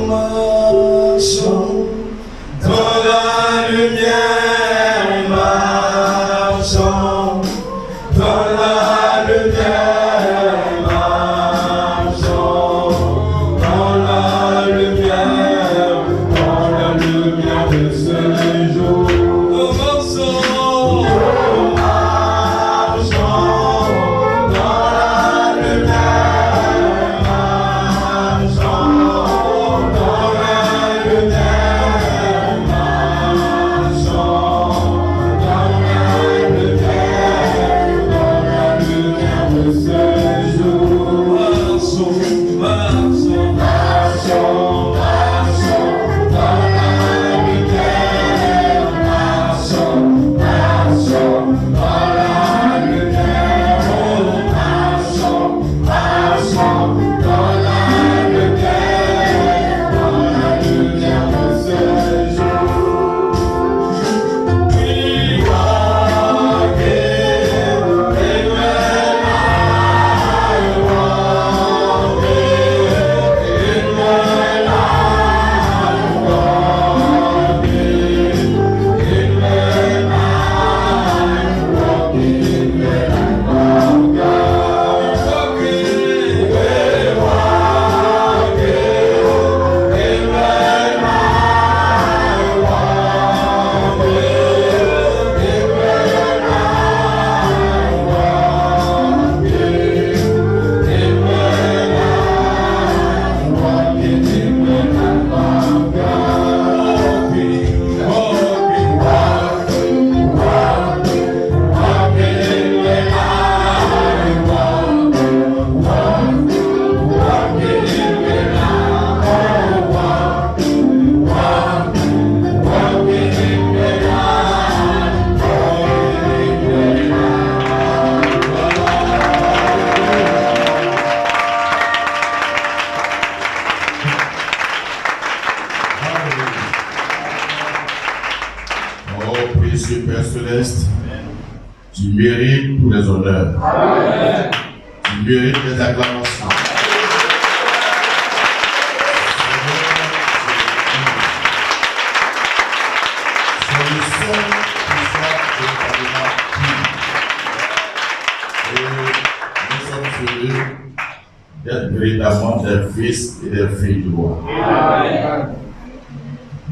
marchons dans la lumière, marchons dans la lumière, marchons dans la lumière de ce jour. Nous marchons dans la lumière, marchons dans la lumière, marchons dans la lumière de ce jour. Marchons dans la lumière, marchons dans la lumière, marchons dans la lumière de ce jour. We walk in précieux Père Céleste, tu mérites tous les honneurs. Amen. Tu mérites les acclamations. C'est le seul qui soit véritablement pur. Et nous sommes heureux d'être véritablement des fils et des filles de roi. Amen.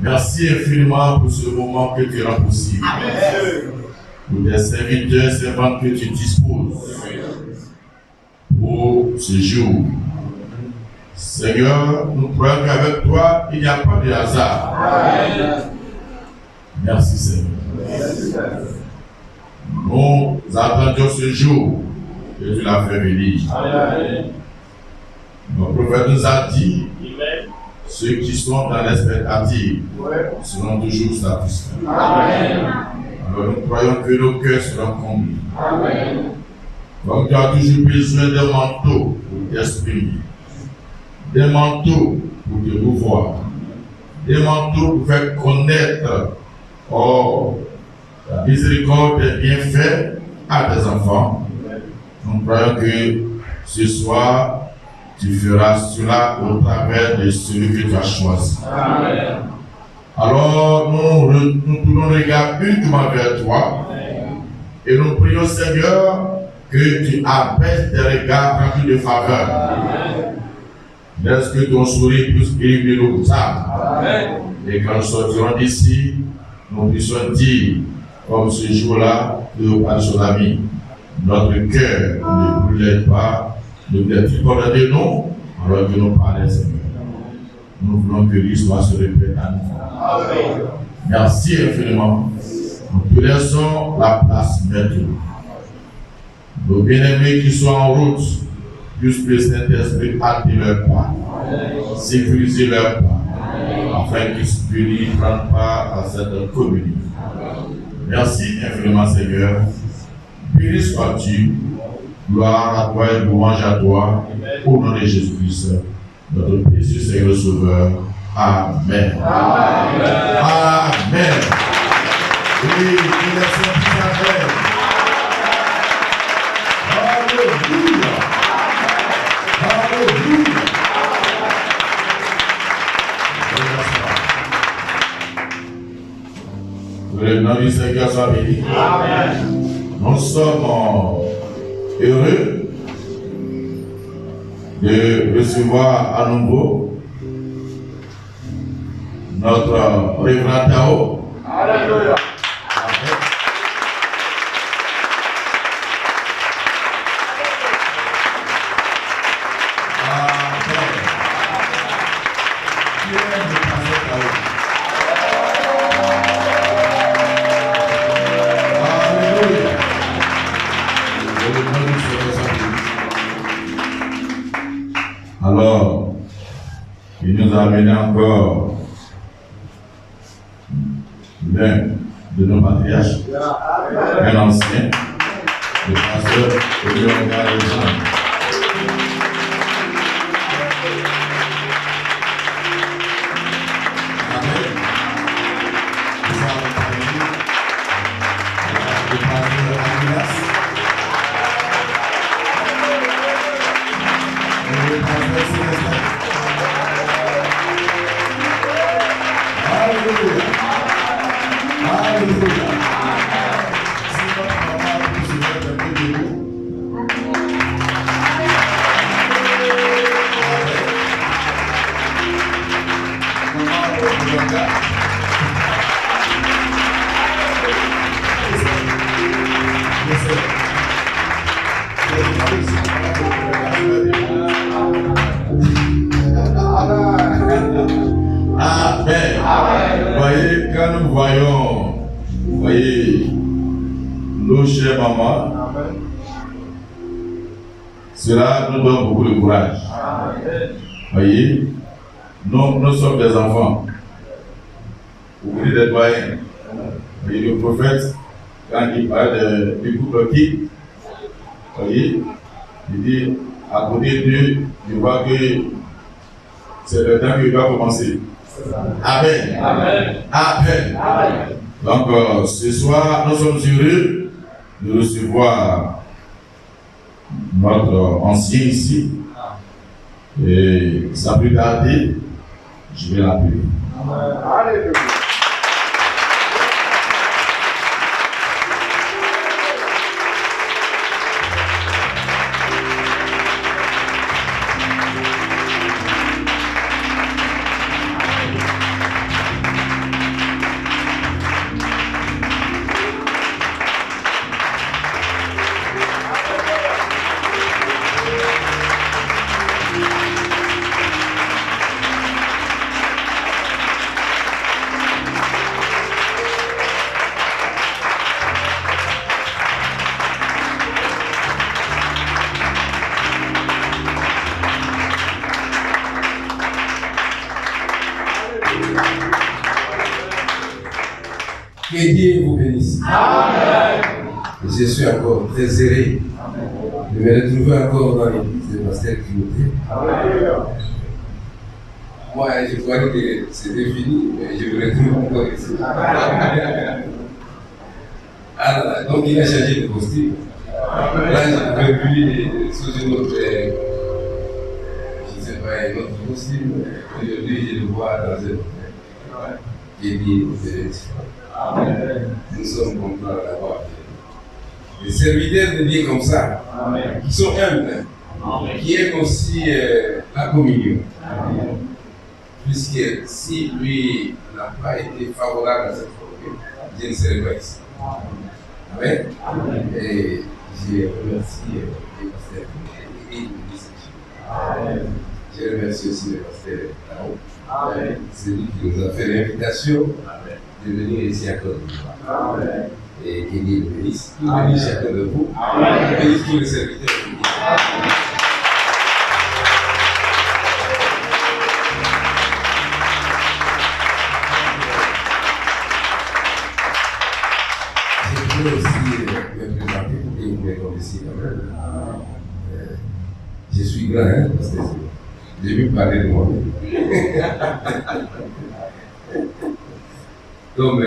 Merci infiniment pour ce moment que tu rends possible. Amen. Pour des serviteurs, servantes que tu disposes pour ce jour. Seigneur, nous croyons qu'avec toi, il n'y a pas de hasard. Amen. Merci Seigneur. Nous attendions ce jour que tu l'as fait venir. Amen. Notre prophète nous a dit, ceux qui sont dans l'expectative seront toujours satisfaits. Amen. Alors nous croyons que nos cœurs seront comblés. Amen. Comme tu as toujours besoin d'un manteau pour t'exprimer, des manteaux pour te revoir, des manteaux pour faire connaître la miséricorde des bienfaits à tes enfants. Nous croyons que ce soir, tu feras cela au travers de celui que tu as choisi. Amen. Alors, nous tournons le regard uniquement vers toi. Amen. Et nous prions, Seigneur, que tu abaisses des regards remplis de faveur. Laisse que ton sourire puisse illuminer nos âmes. Amen. Et quand nous sortirons d'ici, nous puissions dire, comme ce jour-là, que par son ami, notre cœur ne brûlait pas. Ne t'es-tu pas de nous, alors que nous parlons, Seigneur. Nous voulons que l'histoire se répète à nous. Amen. Merci infiniment. Nous te laissons la place maintenant. Nos bien-aimés qui sont en route, puissent que Saint-Esprit hâter leur pas, sécuriser leur pas, afin qu'ils puissent prendre part à cette communion. Merci infiniment, Seigneur. Béni sois-tu. Gloire à toi et louange à toi, au nom de Jésus-Christ, notre précieux Seigneur Sauveur. Amen. Amen. Amen. Oui, il est Saint-Amen. Alléluia. Alléluia. nom du Seigneur soit béni. Amen. Nous sommes heureux de recevoir à nouveau notre révérend Tao. Alléluia. Alors, il nous a amené encore l'un de nos patriarches, un ancien, le pasteur Olivier Galles. Cela nous donne beaucoup de courage. Voyez, nous sommes des enfants. Vous voulez des doyens. Voyez, le prophète, quand il parle du couple qui, voyez, il dit, à côté d'eux, je vois que c'est le temps qu'il doit commencer. Amen. Amen. Amen. Amen. Donc, ce soir, nous sommes heureux de recevoir notre ancien ici. Et sans plus tarder, je vais l'appeler. Alléluia. Que Dieu vous bénisse. Amen. Je suis encore très heureux de me retrouver encore dans l'église de Pasteur Timothée. Moi, je croyais que c'était fini, mais je me retrouve encore ici. Alors, donc il a changé de costume. Là, je ne peux plus sous une autre, je ne sais pas, une autre costume. Aujourd'hui, je le vois dans un autre. Que Dieu vous bénisse. Nous sommes contents d'avoir des serviteurs de Dieu comme ça, Amen. Qui sont humbles, Amen. Qui aiment aussi la communion. Amen. Puisque si lui n'a pas été favorable à cette communion, je ne serais pas ici. Amen. Amen. Et je remercie les pasteurs et les je remercie aussi le pasteur Tao. C'est lui qui nous a fait l'invitation de venir ici à Côte d'Ivoire. Et que Dieu nous bénisse. Nous bénisse chacun de vous. Nous bénisse tous les serviteurs de Dieu. Je peux aussi me présenter pour que vous me connaissiez quand même. Je suis grand, hein, parce que j'ai vu parler de moi-même. Comme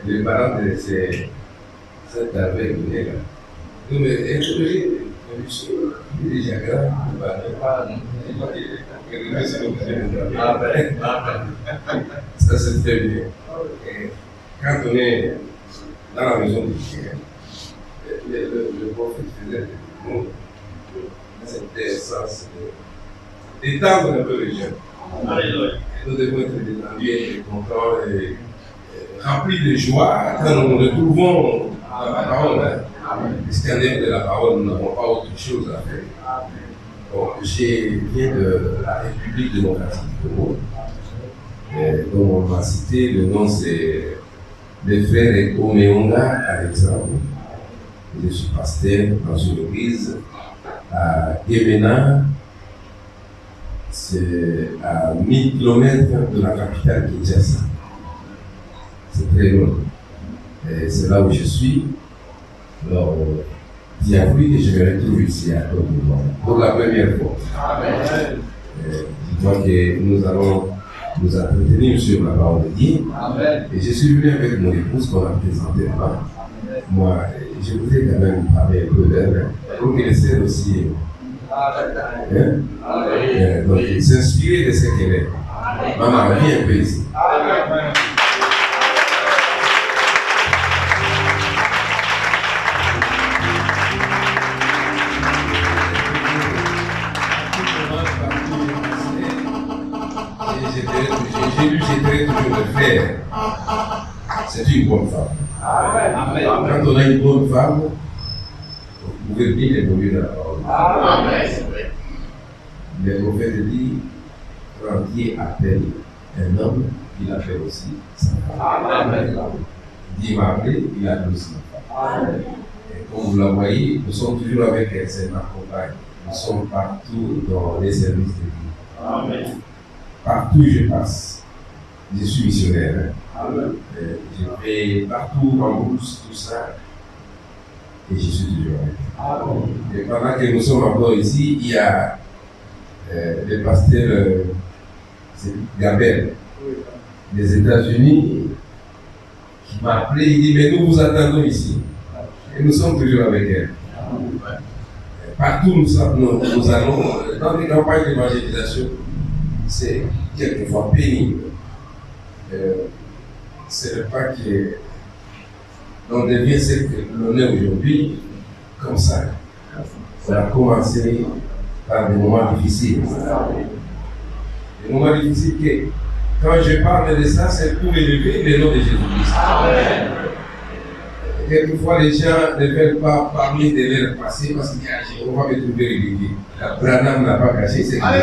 les parents de cette avec là. Donc, interroger le monsieur, il est déjà grand, il va pas. Ça c'est très bien. quand on est dans la maison de Dieu, le prophète faisait des mots, c'était ça, d'étendre un peu les jeunes. Nous devons être détendus, être contents et remplis de joie quand nous nous retrouvons dans la parole. Parce qu'en dehors de la parole, nous n'avons pas autre chose à faire. Bon, je viens de la République démocratique du Congo, dont on m'a cité, le nom c'est le frère Omeonga Alexandre. Je suis pasteur dans une église à Gemena, c'est à 1000 km de la capitale Kinshasa. C'est très loin. C'est là où je suis. Alors, il y a plus que je me retrouve ici à Côte d'Ivoire pour la première fois. Dis-moi que nous allons nous entretenir sur la parole de Dieu. Et je suis venu avec mon épouse qu'on a présenté là-bas. Moi, je voudrais quand même parler un peu d'elle pour qu'elle essaie aussi donc, s'inspirer de ce qu'elle est. Maman, viens un peu ici. J'aimerais toujours le faire. C'est une bonne femme. Quand on a une bonne femme, vous pouvez bien évoluer dans la parole. Le prophète dit, quand Dieu appelle un homme, il appelle aussi sa femme. Dieu m'a appelé, il appelle aussi ma femme. Et comme vous la voyez, nous sommes toujours avec elle, c'est ma compagne. Nous sommes partout dans les services de Dieu. Partout où je passe, je suis missionnaire. Je vais partout en bourse, tout ça, et je suis toujours avec. Et pendant que nous sommes encore ici, il y a le pasteur Gabel des États-Unis qui m'a appelé, il dit mais nous vous attendons ici. Et nous sommes toujours avec elle. Partout nous allons, dans les campagnes d'évangélisation, c'est quelquefois pénible. C'est le pas qu'on devient ce que l'on est aujourd'hui, comme ça. On a commencé par des moments difficiles. Des moments difficiles que, quand je parle de ça, c'est pour élever le nom de Jésus-Christ. Quelquefois, les gens ne veulent pas parler de leur passé parce qu'on va me trouver ridicule. Branham n'a pas caché ce qu'il était.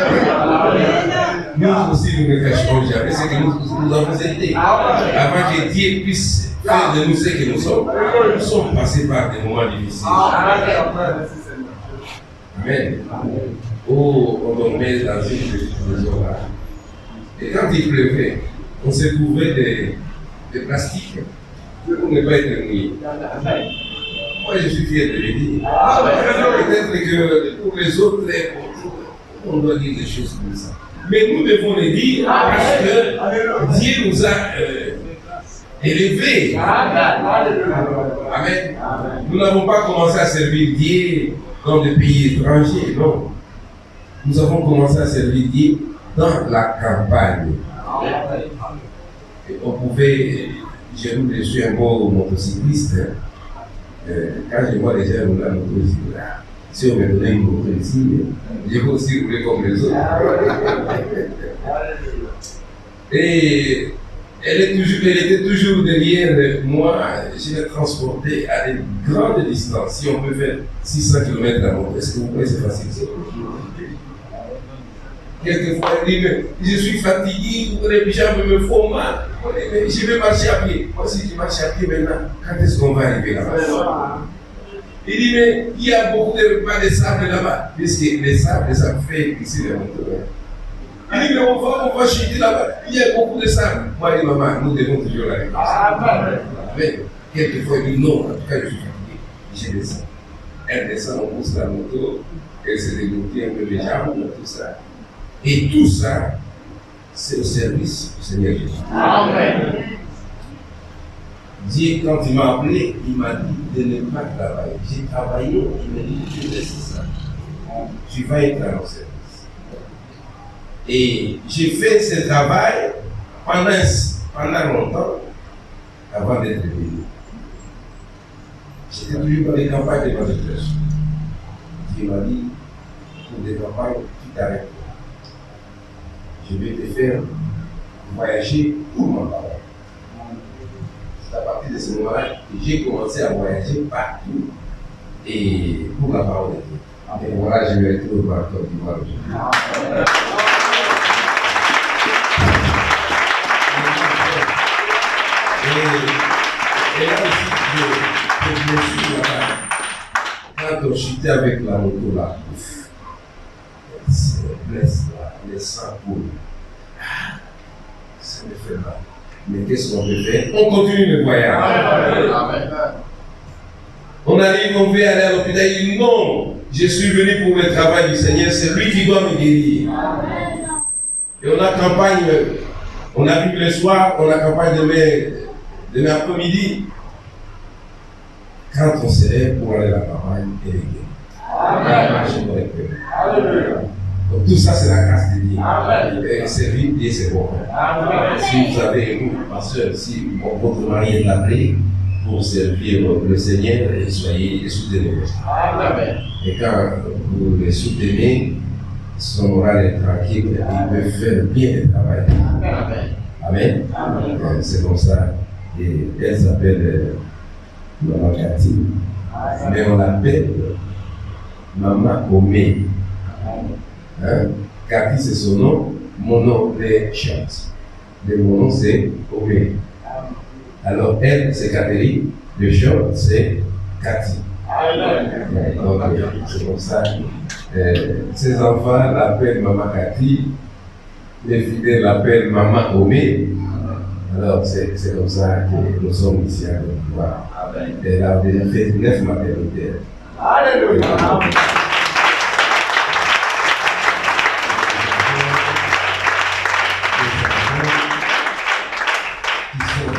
Nous aussi, nous ne cacherons jamais ce que nous avons été. Avant que Dieu puisse faire de nous ce que nous sommes passés par des moments difficiles. Amen. Oh, on dormait dans une petite maison là. Et quand il pleuvait, on se trouvait des plastiques pour ne pas être mouillé. Moi, je suis fier de le dire. Peut-être que pour les autres, on doit dire des choses comme ça. Mais nous devons les dire parce que Dieu nous a élevés. Amen. Nous n'avons pas commencé à servir Dieu dans des pays étrangers, non. Nous avons commencé à servir Dieu dans la campagne. Et on pouvait, je suis un bon motocycliste. Quand je vois les gens rouler à moto, je dis, si on me donnait une moto ici, je peux aussi rouler comme les autres. Et elle était toujours derrière moi. Je l'ai transportée à des grandes distances. Si on peut faire 600 km à moto, est-ce que vous voyez, c'est facile? Quelquefois, elle dit, mais je suis fatigué, les jambes me font mal, mais je vais marcher à pied. Moi aussi, je marche à pied maintenant. Quand est-ce qu'on va arriver là-bas? Il dit, mais il y a beaucoup de sable là-bas. Puisque les sables, ça fait ici les montagnes. Il dit, mais on va chuter là-bas. Il y a beaucoup de sable. Moi, je dis, maman, nous devons toujours aller. Mais quelquefois, il dit, non, en tout cas, je suis fatigué. Je descends. Elle descend, on pousse la moto, elle se dégoûte un peu les jambes, tout ça. Et tout ça, c'est au service du Seigneur Jésus. Amen. Dieu, quand il m'a appelé, il m'a dit de ne pas travailler. J'ai travaillé, il m'a dit tu laisses ça. Tu vas être à mon service. Et j'ai fait ce travail pendant longtemps, avant d'être réveillé. J'étais toujours dans les campagnes d'évangélisation. Dieu m'a dit, pour des campagnes, tu t'arrêtes. Je vais te faire voyager pour ma parole. C'est à partir de ce moment-là que j'ai commencé à voyager partout et pour la parole de Dieu. Et voilà, je me retrouve dans la Côte d'Ivoire aujourd'hui. Et là aussi, je me suis là, quand on chutait avec la moto là, c'est blesse là, les sangs coulent. Ça me fait mal. Mais qu'est-ce qu'on peut faire? On continue le voyage. Amen. On arrive, on veut aller à l'hôpital, il dit non, je suis venu pour le travail du Seigneur, c'est lui qui doit me guérir. Amen. Et on a campagne, on a vu le soir, on a campagne demain après-midi. Quand on se lève pour aller à la campagne, elle est guérie. Amen. Donc tout ça, c'est la grâce de Dieu. Et servir Dieu, c'est bon. Amen. Si vous avez, vous, pasteur, si votre mari est appelé pour servir le Seigneur, soyez soutenez-le. Et quand vous le soutenez, son moral est tranquille, il peut faire bien le travail. Amen. Amen. C'est comme ça. Et elle s'appelle Maman Cathy. Mais on l'appelle Maman Omé. Hein? Cathy, c'est son nom. Mon nom est Chante. Mais mon nom, c'est Omé. Alors, elle, c'est Catherine. Le chant, c'est Cathy. Donc, c'est comme ça. Ses enfants l'appellent Maman Cathy. Les fidèles l'appellent Maman Omé. Alors, c'est comme ça que nous sommes ici à Côte d'Ivoire. Elle a déjà fait 9 maternités. Alléluia.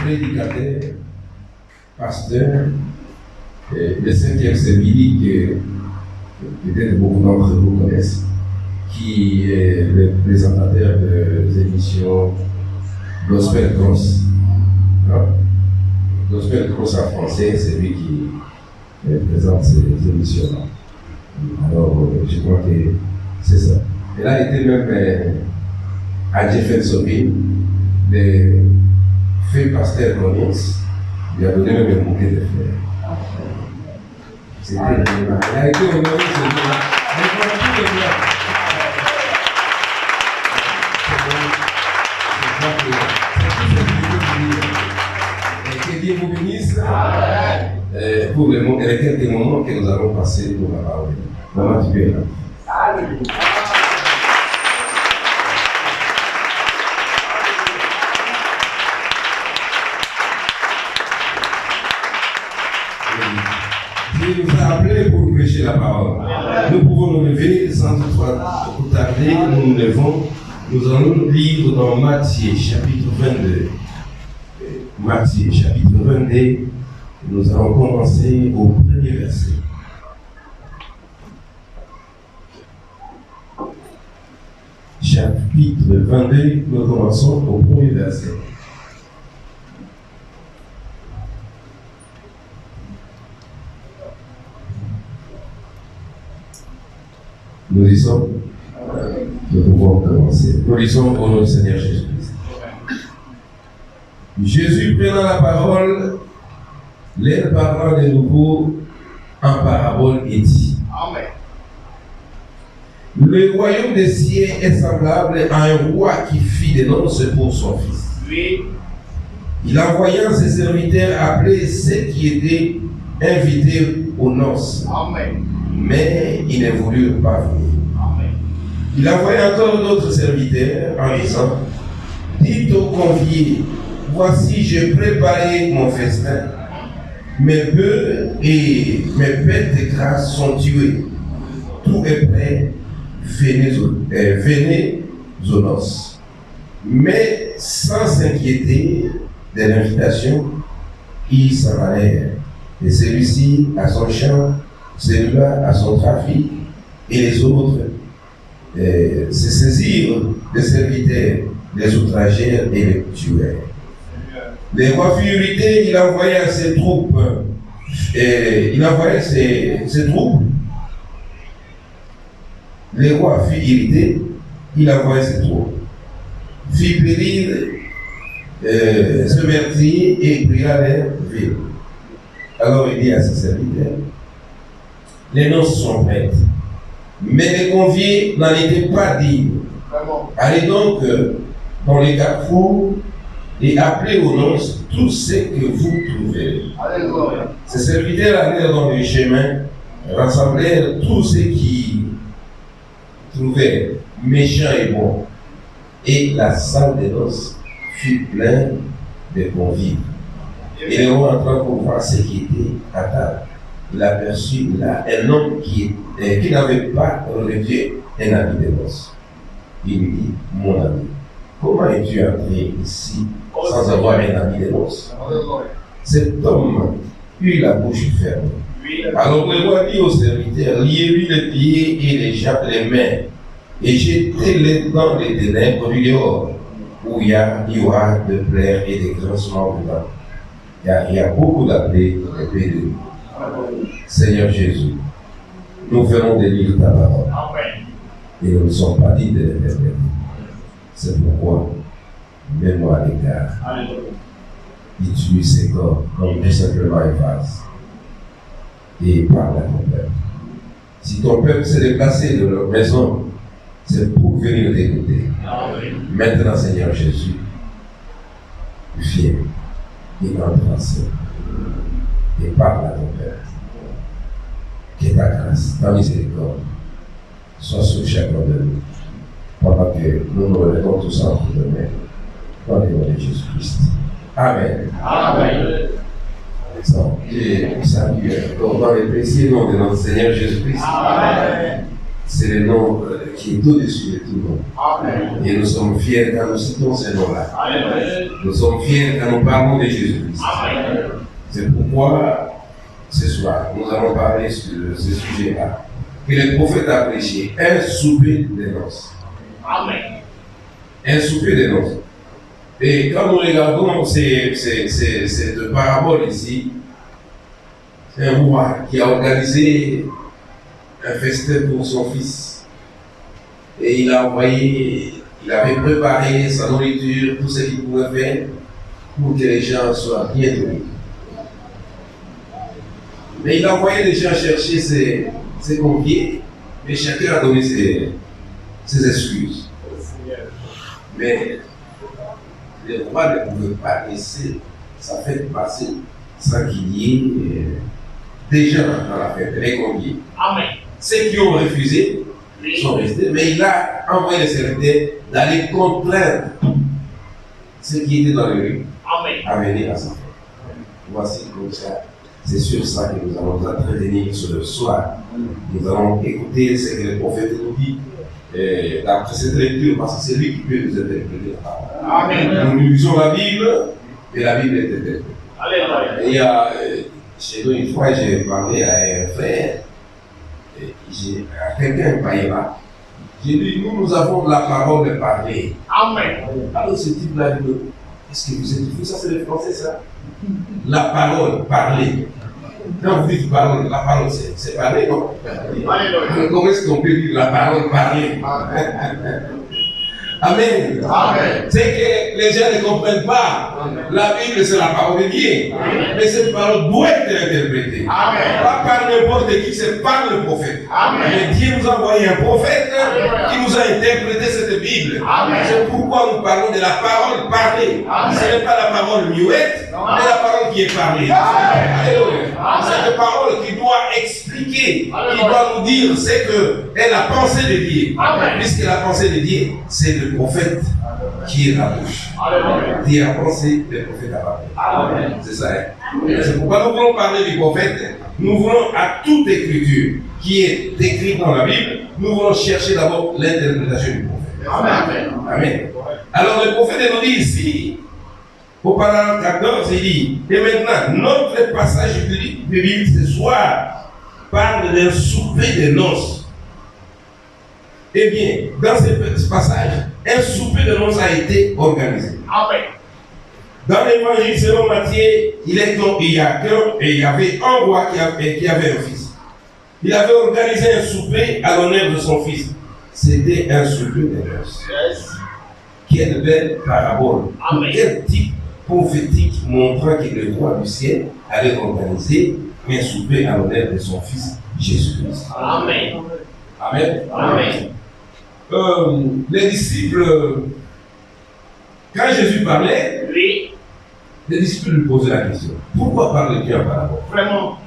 Prédicateur, pasteur, le 5e Séville que peut-être beaucoup d'entre vous connaissent, qui est le présentateur des émissions Gospel Cross. Gospel Cross en français, c'est lui qui présente ces émissions-là. Alors, je crois que c'est ça. Elle a été même à Jeffersonville, fait pasteur Collins, il a donné même un bouquet de fleurs. C'était elle a été honorée ce jour-là. Elle a tout de fleurs. Que Dieu vous bénisse pour les quelques moments que nous allons passer pour la parole. Maman, tu peux être là. Alléluia. Dieu nous a appelés pour prêcher la parole. Nous pouvons nous lever sans toutefois beaucoup tarder. Nous nous levons. Nous allons lire dans Matthieu chapitre 22. Matthieu chapitre 22. Nous allons commencer au premier verset. Chapitre 22, nous commençons au premier verset. Nous y sommes. Nous pouvons commencer. Nous lisons au nom du Seigneur Jésus-Christ. Jésus prenant la parole, leur parlant de nouveau en parabole et dit: Amen. Le royaume des cieux est semblable à un roi qui fit des noces pour son fils. Oui. Il envoya ses serviteurs appeler ceux qui étaient invités aux noces. Amen. Mais ils ne voulurent pas venir. Amen. Il envoya encore d'autres serviteurs en disant: dites aux conviés, voici, j'ai préparé mon festin. Mes bœufs et mes bêtes de grâce sont tués. Tout est prêt. Venez aux noces. Mais sans s'inquiéter de l'invitation, ils s'en allèrent. Et celui-ci à son champ, celui-là à son trafic, et les autres se saisirent des serviteurs, les outragèrent et les tuèrent. Le roi fut irrité, il envoya ses troupes. Il envoyait ses troupes. Le roi fut irrité, il envoyait ses troupes. Fit périr ce meurtrier et brûla les villes. Alors il dit à ses serviteurs, les noces sont prêtes, mais les conviés n'en étaient pas dignes. Allez donc dans les carrefours et appelez aux noces tous ceux que vous trouverez. Ses serviteurs allèrent dans les chemins, rassemblèrent tous ceux qui trouvaient méchants et bons, et la salle des noces fut pleine de convives. Et le roi entra pour voir ce qui était à table. Il aperçut là un homme qui n'avait pas relevé un habit de noces. Il lui dit, mon ami, comment es-tu entré ici sans avoir un habit de noces? Cet homme eut la bouche ferme. Alors le roi dit aux serviteurs, liez-lui les pieds et les mains, et jetez-les dans les ténèbres du dehors, où il y aura de pleurs et des grincements dedans. Car il y a beaucoup d'appelés et de nous. Seigneur Jésus, nous venons de lire ta parole. Et nous ne sommes pas dit de l'interpréter. C'est pourquoi, mets-moi à l'écart. Utilise ces corps comme tout simplement un vase. Et parle à ton peuple. Si ton peuple s'est déplacé de leur maison, c'est pour venir t'écouter. Maintenant, Seigneur Jésus, viens et entre et parle à ton peuple. Que ta grâce, ta miséricorde soit sur chacun de nous, pendant que nous nous remettons tous entre tes mains, dans le nom de Jésus-Christ. Amen. Amen. Je salue dans le précieux nom de notre Seigneur Jésus-Christ. Amen. C'est le nom qui est au-dessus de tout nom. Amen. Et nous sommes fiers quand nous citons ce nom-là. Amen. Nous sommes fiers quand nous parlons de Jésus-Christ. Amen. C'est pourquoi ce soir, nous allons parler sur ce sujet-là. Que le prophète a prêché un souper de noces. Amen. Un souper de noces. Et quand nous regardons ces deux paraboles ici, c'est un roi qui a organisé un festin pour son fils. Et il avait préparé sa nourriture, tout ce qu'il pouvait faire pour que les gens soient bien nourris. Mais il a envoyé les gens chercher ses conviés, mais chacun a donné ses excuses. Mais le roi ne pouvait pas laisser sa fête passer sans qu'il y ait des gens dans la fête, les conviés. Amen. Ceux qui ont refusé sont restés, mais il a envoyé les serviteurs d'aller contraindre ceux qui étaient dans les rues à venir à sa fête. Voici comme ça. C'est sur ça que nous allons nous entretenir sur le soir. Nous allons écouter ce que le prophète nous dit d'après cette lecture, parce que c'est lui qui peut nous interpréter la parole. Amen. Nous lisons la Bible et la Bible est interprétée. Alléluia. Il y a chez nous une fois, j'ai parlé à un frère, à quelqu'un païen. J'ai dit, nous avons la parole de parler. Amen. Alors ce type-là dit, est-ce que vous êtes fou? Ça c'est le français, ça. La parole, parler. Quand vous dites parole, la parole c'est parler, non? Alléluia. Comment est-ce qu'on peut dire la parole, parler? Amen. Amen. C'est que les gens ne comprennent pas. La Bible, c'est la parole de Dieu. Mais cette parole doit être interprétée. Amen. Pas par n'importe qui, c'est par le prophète. Amen. Mais Dieu nous a envoyé un prophète qui nous a interprété cette Bible. Amen. C'est pourquoi nous parlons de la parole parlée. Amen. Ce n'est pas la parole muette, mais la parole qui est parlée. Amen. Alléluia. Cette parole qui doit expliquer, qui doit nous dire ce qu'est la pensée de Dieu. Amen. Puisque la pensée de Dieu, c'est le prophète qui est la bouche. Alléluia. Dieu a pensé, le prophète a parlé. Amen. C'est ça. C'est pourquoi nous voulons parler du prophète. Nous voulons à toute écriture qui est écrite dans la Bible, nous voulons chercher d'abord l'interprétation du prophète. Amen. Amen. Alors le prophète nous dit ici, au paragraphe 14, il dit, et maintenant, notre passage biblique ce soir parle d'un souper de noces. Eh bien, dans ce passage, un souper de noces a été organisé. Amen. Dans l'évangile selon Matthieu, il y avait un roi qui avait un fils. Il avait organisé un souper à l'honneur de son fils. C'était un souper de noces. Quelle belle parabole. Quel type prophétique montrant que le roi du ciel allait organiser un souper à l'honneur de son fils Jésus-Christ. Amen. Amen. Amen. Les disciples, quand Jésus parlait, Oui, les disciples lui posaient la question. Pourquoi parles-tu en parabole? vraiment.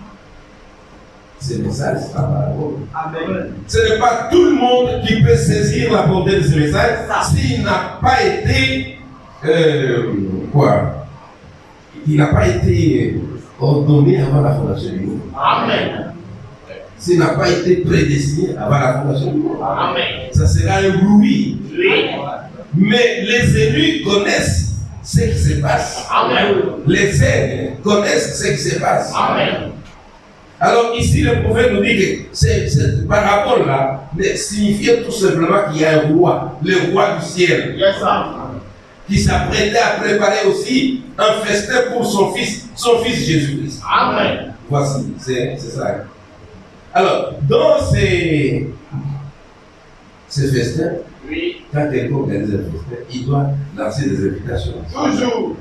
C'est le message, c'est la parabole. Amen. Ce n'est pas tout le monde qui peut saisir la portée de ce message s'il n'a pas été il n'a pas été ordonné avant la fondation du monde. Amen. S'il n'a pas été prédestiné avant la fondation du monde. Amen. Ça sera un bruit. Oui. Mais les élus connaissent ce qui se passe. Amen. Les aînés connaissent ce qui se passe. Amen. Alors ici, le prophète nous dit que cette parabole-là signifiait tout simplement qu'il y a un roi, le roi du ciel, Yes, sir. qui s'apprêtait à préparer aussi un festin pour son fils Jésus-Christ. Amen. Voici, c'est ça. Alors, dans ces festins, Oui. quand quelqu'un organise un festin, il doit lancer des invitations. Toujours.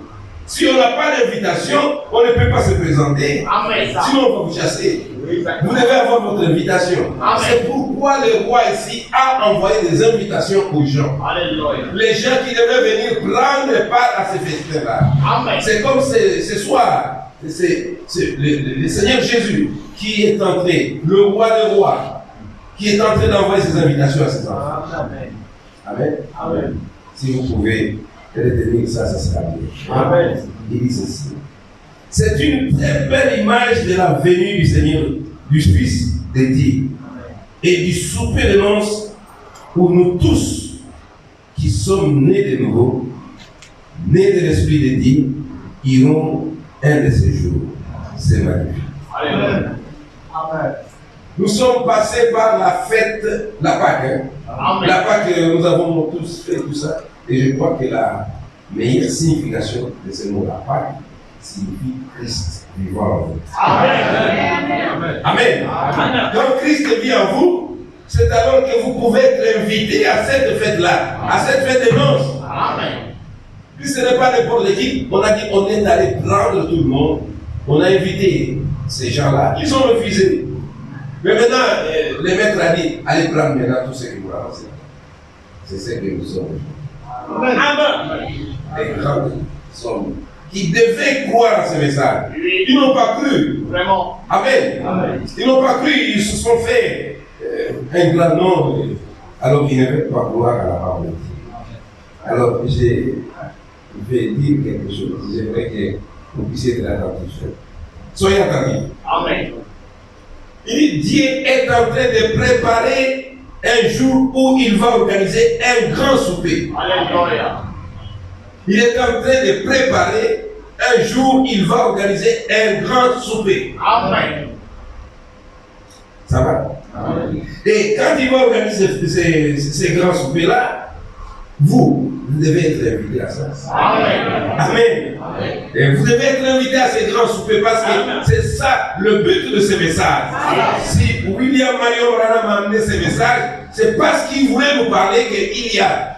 Si on n'a pas d'invitation, on ne peut pas se présenter. Amen. Sinon, on va vous chasser. Oui, Vous devez avoir votre invitation. Amen. C'est pourquoi le roi ici a envoyé des invitations aux gens. Alléluia. Les gens qui devaient venir prendre part à ces festins-là. Amen. C'est comme ce soir, c'est le Seigneur Jésus qui est entré, le roi des rois, qui est en train d'envoyer ses invitations à ses enfants. Amen. Amen. Amen. Si vous pouvez retenir ça, ça sera bien. Amen. Il dit ceci. C'est une très belle image de la venue du Seigneur, du Fils de Dieu, et du souper de noces où nous tous qui sommes nés de nouveau, nés de l'Esprit de Dieu, irons un de ces jours. C'est magnifique. Amen. Amen. Nous sommes passés par la fête, la Pâque. Amen. La Pâque, nous avons tous fait tout ça. Et je crois que la meilleure signification de ce mot, la Pâque, signifie Christ vivant en vous. Amen. Amen. Amen. Quand Christ vit en vous, c'est alors que vous pouvez être invité à cette fête-là, à cette fête de noces. Amen. Puis ce n'est pas n'importe qui. On a dit on est allé prendre tout le monde. On a invité ces gens-là. Ils ont refusé. Mais maintenant, le maître a dit allez prendre maintenant tout ce que vous avancez. C'est ce que nous sommes. Amen. Les grands sommes qui devaient croire à ce message. Oui. Ils n'ont pas cru. Vraiment. Amen. Amen. Ils n'ont pas cru, ils se sont fait un grand nom. Alors ils ne veulent pas croire à la parole de Dieu. Alors je vais dire quelque chose. J'aimerais que vous puissiez être attentifs. Soyez attentifs. Amen. Il dit Dieu est en train de préparer un jour où il va organiser un grand souper. Alléluia. Il est en train de préparer un jour où il va organiser un grand souper. Amen. Ça va? Amen. Et quand il va organiser ces grands soupers-là, vous devez être invité à ça. Amen. Amen. Amen. Et vous devez être invité à ces grands soupers parce que Amen. c'est ça le but de ce message. Si William Marion Branham a amené ce message, c'est parce qu'il voulait nous parler qu'il y a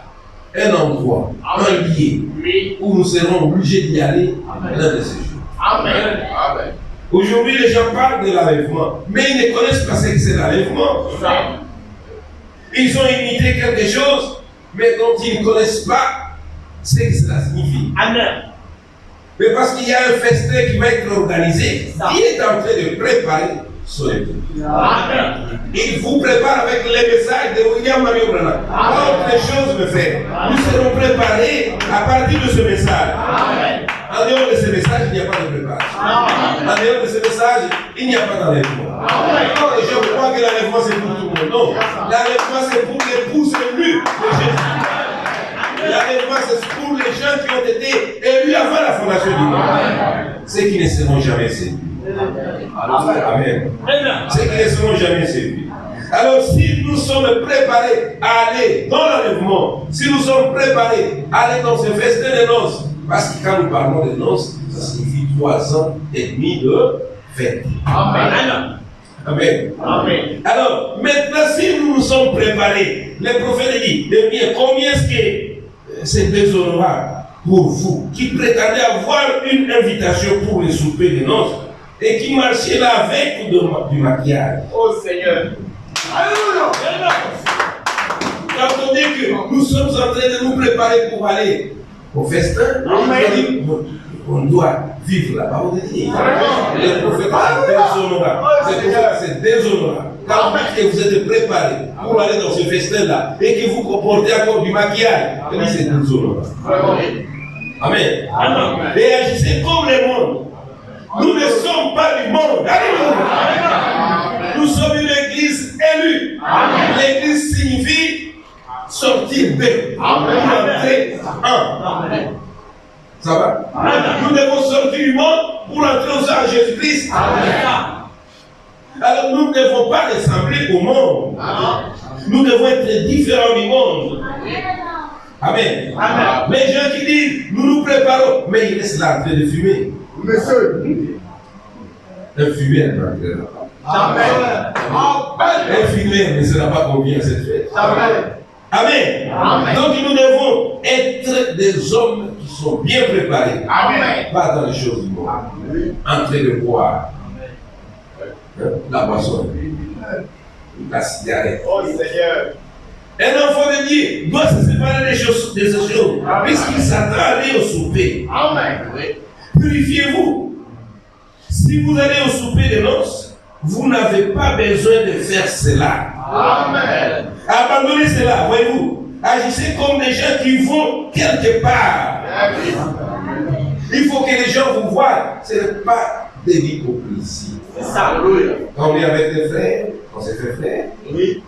un endroit, un lieu Oui. où nous serons obligés d'y aller Amen. l'un de ces jours. Amen. Amen. Aujourd'hui, les gens parlent de l'enlèvement, mais ils ne connaissent pas ce que c'est l'enlèvement. Ça. Ils ont imité quelque chose, mais dont ils ne connaissent pas ce que cela signifie. Amen. Mais parce qu'il y a un festin qui va être organisé, il est en train de préparer son époux. Amen. Il vous prépare avec les messages de William Marion Branham. Autre chose me fait. Nous serons préparés à partir de ce message. Amen. En dehors de ce message, il n'y a pas de préparation. Amen. En dehors de ce message, il n'y a pas d'enlèvement. Amen. Non, les gens croient que l'enlèvement c'est pour tout le monde. Non, l'enlèvement c'est pour l'épouse élue de Jésus. L'enlèvement c'est pour les gens qui ont été élus avant la fondation du monde. Ceux qui ne seront jamais séduits. Amen. Ceux qui ne seront jamais séduits. Alors si nous sommes préparés à aller dans l'enlèvement, si nous sommes préparés à aller dans ce festin de noces, Parce que quand nous parlons de noces, ça signifie 3 ans et demi de fête. Amen. Amen. Amen. Alors, maintenant, si nous nous sommes préparés, le prophète dit, de bien, combien est-ce que c'est déshonorable pour vous qui prétendez avoir une invitation pour le souper de noces et qui marchez là avec du maquillage. Oh Seigneur. Alléluia. Quand on dit que nous sommes en train de nous préparer pour aller au festin, on doit vivre la parole de Dieu. Le prophète, c'est déshonorable. Quand vous dites que vous êtes préparés pour aller dans ce festin-là et que vous comportez encore du maquillage, c'est déshonorable. Amen. Et agissez comme le monde. Nous ne sommes pas du monde. Alléluia. Nous sommes une église élue. L'église signifie sortir de. Entrer en. Ça va? Nous devons sortir du monde pour entrer au sein de Jésus-Christ. Alors nous ne devons pas ressembler au monde. Nous devons être différents du monde. Amen. Les gens qui disent, nous nous préparons, mais ils restent là en train de fumer. Un fumeur ne rentrer là. Un fumeur ne sera pas convié à cette fête. Amen. Donc nous devons être des hommes qui sont bien préparés. Pas dans les choses du monde. En train de boire la boisson, la cigarette. Oh Seigneur. Un enfant de Dieu doit se séparer des choses, puisqu'il s'attend à aller au souper. Purifiez-vous. Si vous allez au souper de noces, vous n'avez pas besoin de faire cela. Abandonnez cela, voyez-vous. Agissez comme des gens qui vont quelque part. Il faut que les gens vous voient. Ce n'est pas de l'hypocrisie. Quand on est avec des frères, on se fait frère.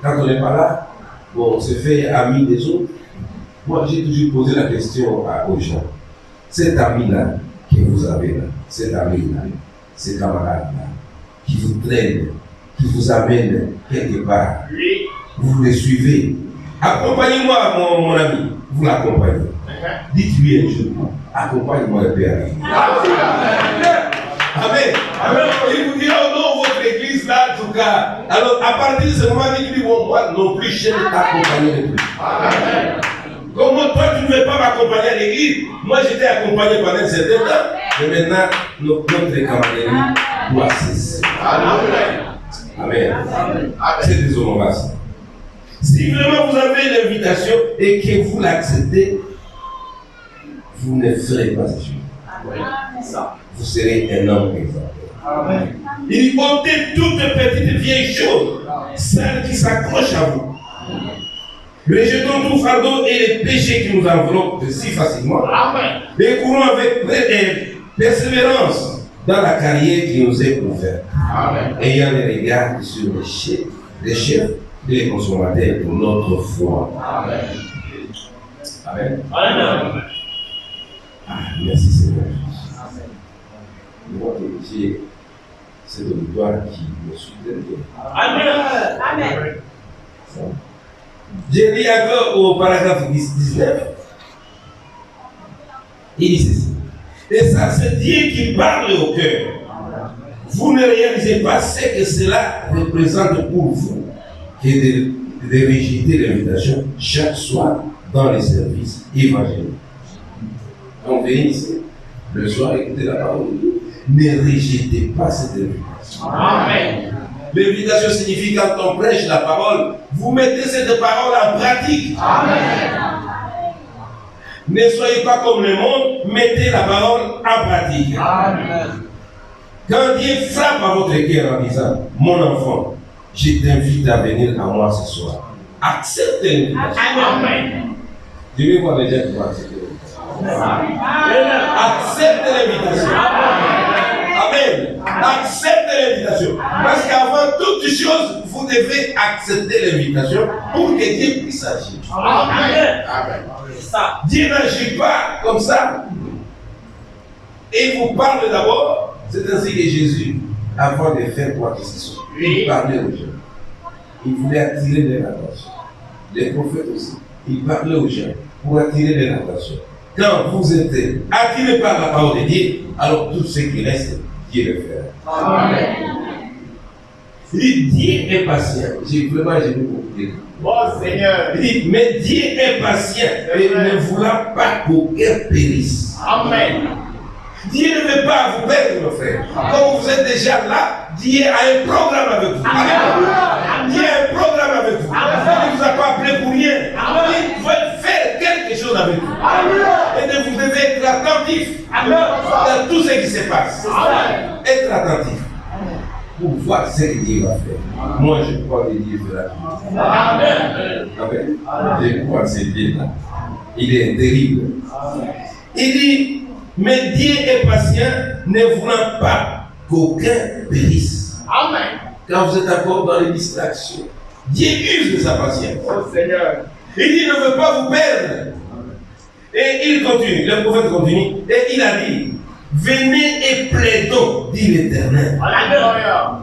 Quand on n'est pas là, bon, on se fait ami des autres. Moi, j'ai toujours posé la question aux gens. Cet ami-là que vous avez là, cet ami-là, ces camarades-là, qui vous traînent, qui vous amènent quelque part, vous les suivez. Accompagnez-moi, mon ami. Vous l'accompagnez. Dites-lui un jour, accompagne-moi le Père. Amen. Il vous dira, oh non, votre église là, en tout cas. Alors, à partir de ce moment, il dit, bon, moi non plus, je ne t'accompagnerai plus. Comment toi, tu ne veux pas m'accompagner à l'église? Moi, j'étais accompagné pendant un certain temps. Mais maintenant, notre camaraderie doit cesser. Amen. C'est déshonorable. Si vraiment vous avez l'invitation et que vous l'acceptez, vous ne ferez pas ces choses. Vous serez un homme exemplaire. Il ôtez toutes petites vieilles choses, celles qui s'accrochent à vous. Rejetons tout fardeau et les péchés qui nous enveloppent si facilement. Et courons avec persévérance dans la carrière qui nous est ouverte. Ayant les regards sur les chefs et les consommateurs de notre foi. Amen. Merci Seigneur. Notre métier, c'est de l'auditoire qui me soutient. Amen. J'ai dit encore au paragraphe 19, il dit ceci. Et ça, c'est Dieu qui parle au cœur. Vous ne réalisez pas ce que cela représente pour vous que de rejeter l'invitation chaque soir dans les services évangéliques. On vient ici, le soir, écoutez la parole de Dieu. Ne rejetez pas cette invitation. Amen. L'invitation signifie quand on prêche la parole, vous mettez cette parole en pratique. Amen. Ne soyez pas comme le monde, mettez la parole en pratique. Amen. Quand Dieu frappe à votre cœur en disant, mon enfant, je t'invite à venir à moi ce soir. Acceptez l'invitation. Amen. Je vais voir les gens qui vont accepter l'invitation. Acceptez l'invitation. Amen. Acceptez l'invitation. Parce qu'avant toute chose, vous devez accepter l'invitation pour que Dieu puisse agir. Amen. Dieu n'agit pas comme ça. Et il vous parle d'abord. C'est ainsi que Jésus, avant de faire quoi que ce soit, il parlait aux gens. Il voulait attirer leur attention. Les prophètes aussi. Il parlait aux gens pour attirer leur attention. quand vous êtes attiré par la parole de Dieu, alors tout ce qui reste, Dieu le fera. Amen. Il dit, Dieu est patient. J'ai vu beaucoup. Oh Seigneur. Il dit, mais Dieu est patient et ne voulant pas qu'aucun périsse. Amen. Dieu ne veut pas vous perdre, mon frère. Comme vous êtes déjà là, Dieu a un programme avec vous. Dieu a un programme avec vous. Il ne vous a pas appelé pour rien. Il veut faire quelque chose avec vous. Et vous devez être attentif dans tout ce qui se passe. Être attentif pour voir ce que Dieu va faire. Moi, je crois que Dieu fera tout. Amen. Je crois que c'est Dieu là. Il est terrible. Il dit, mais Dieu est patient, ne voulant pas qu'aucun périsse. Amen. Quand vous êtes encore dans les distractions, Dieu use de sa patience. Oh Seigneur. Il dit, ne veut pas vous perdre. Et il continue, le prophète continue, et il a dit, venez et plaidons, dit l'Éternel. Alléluia.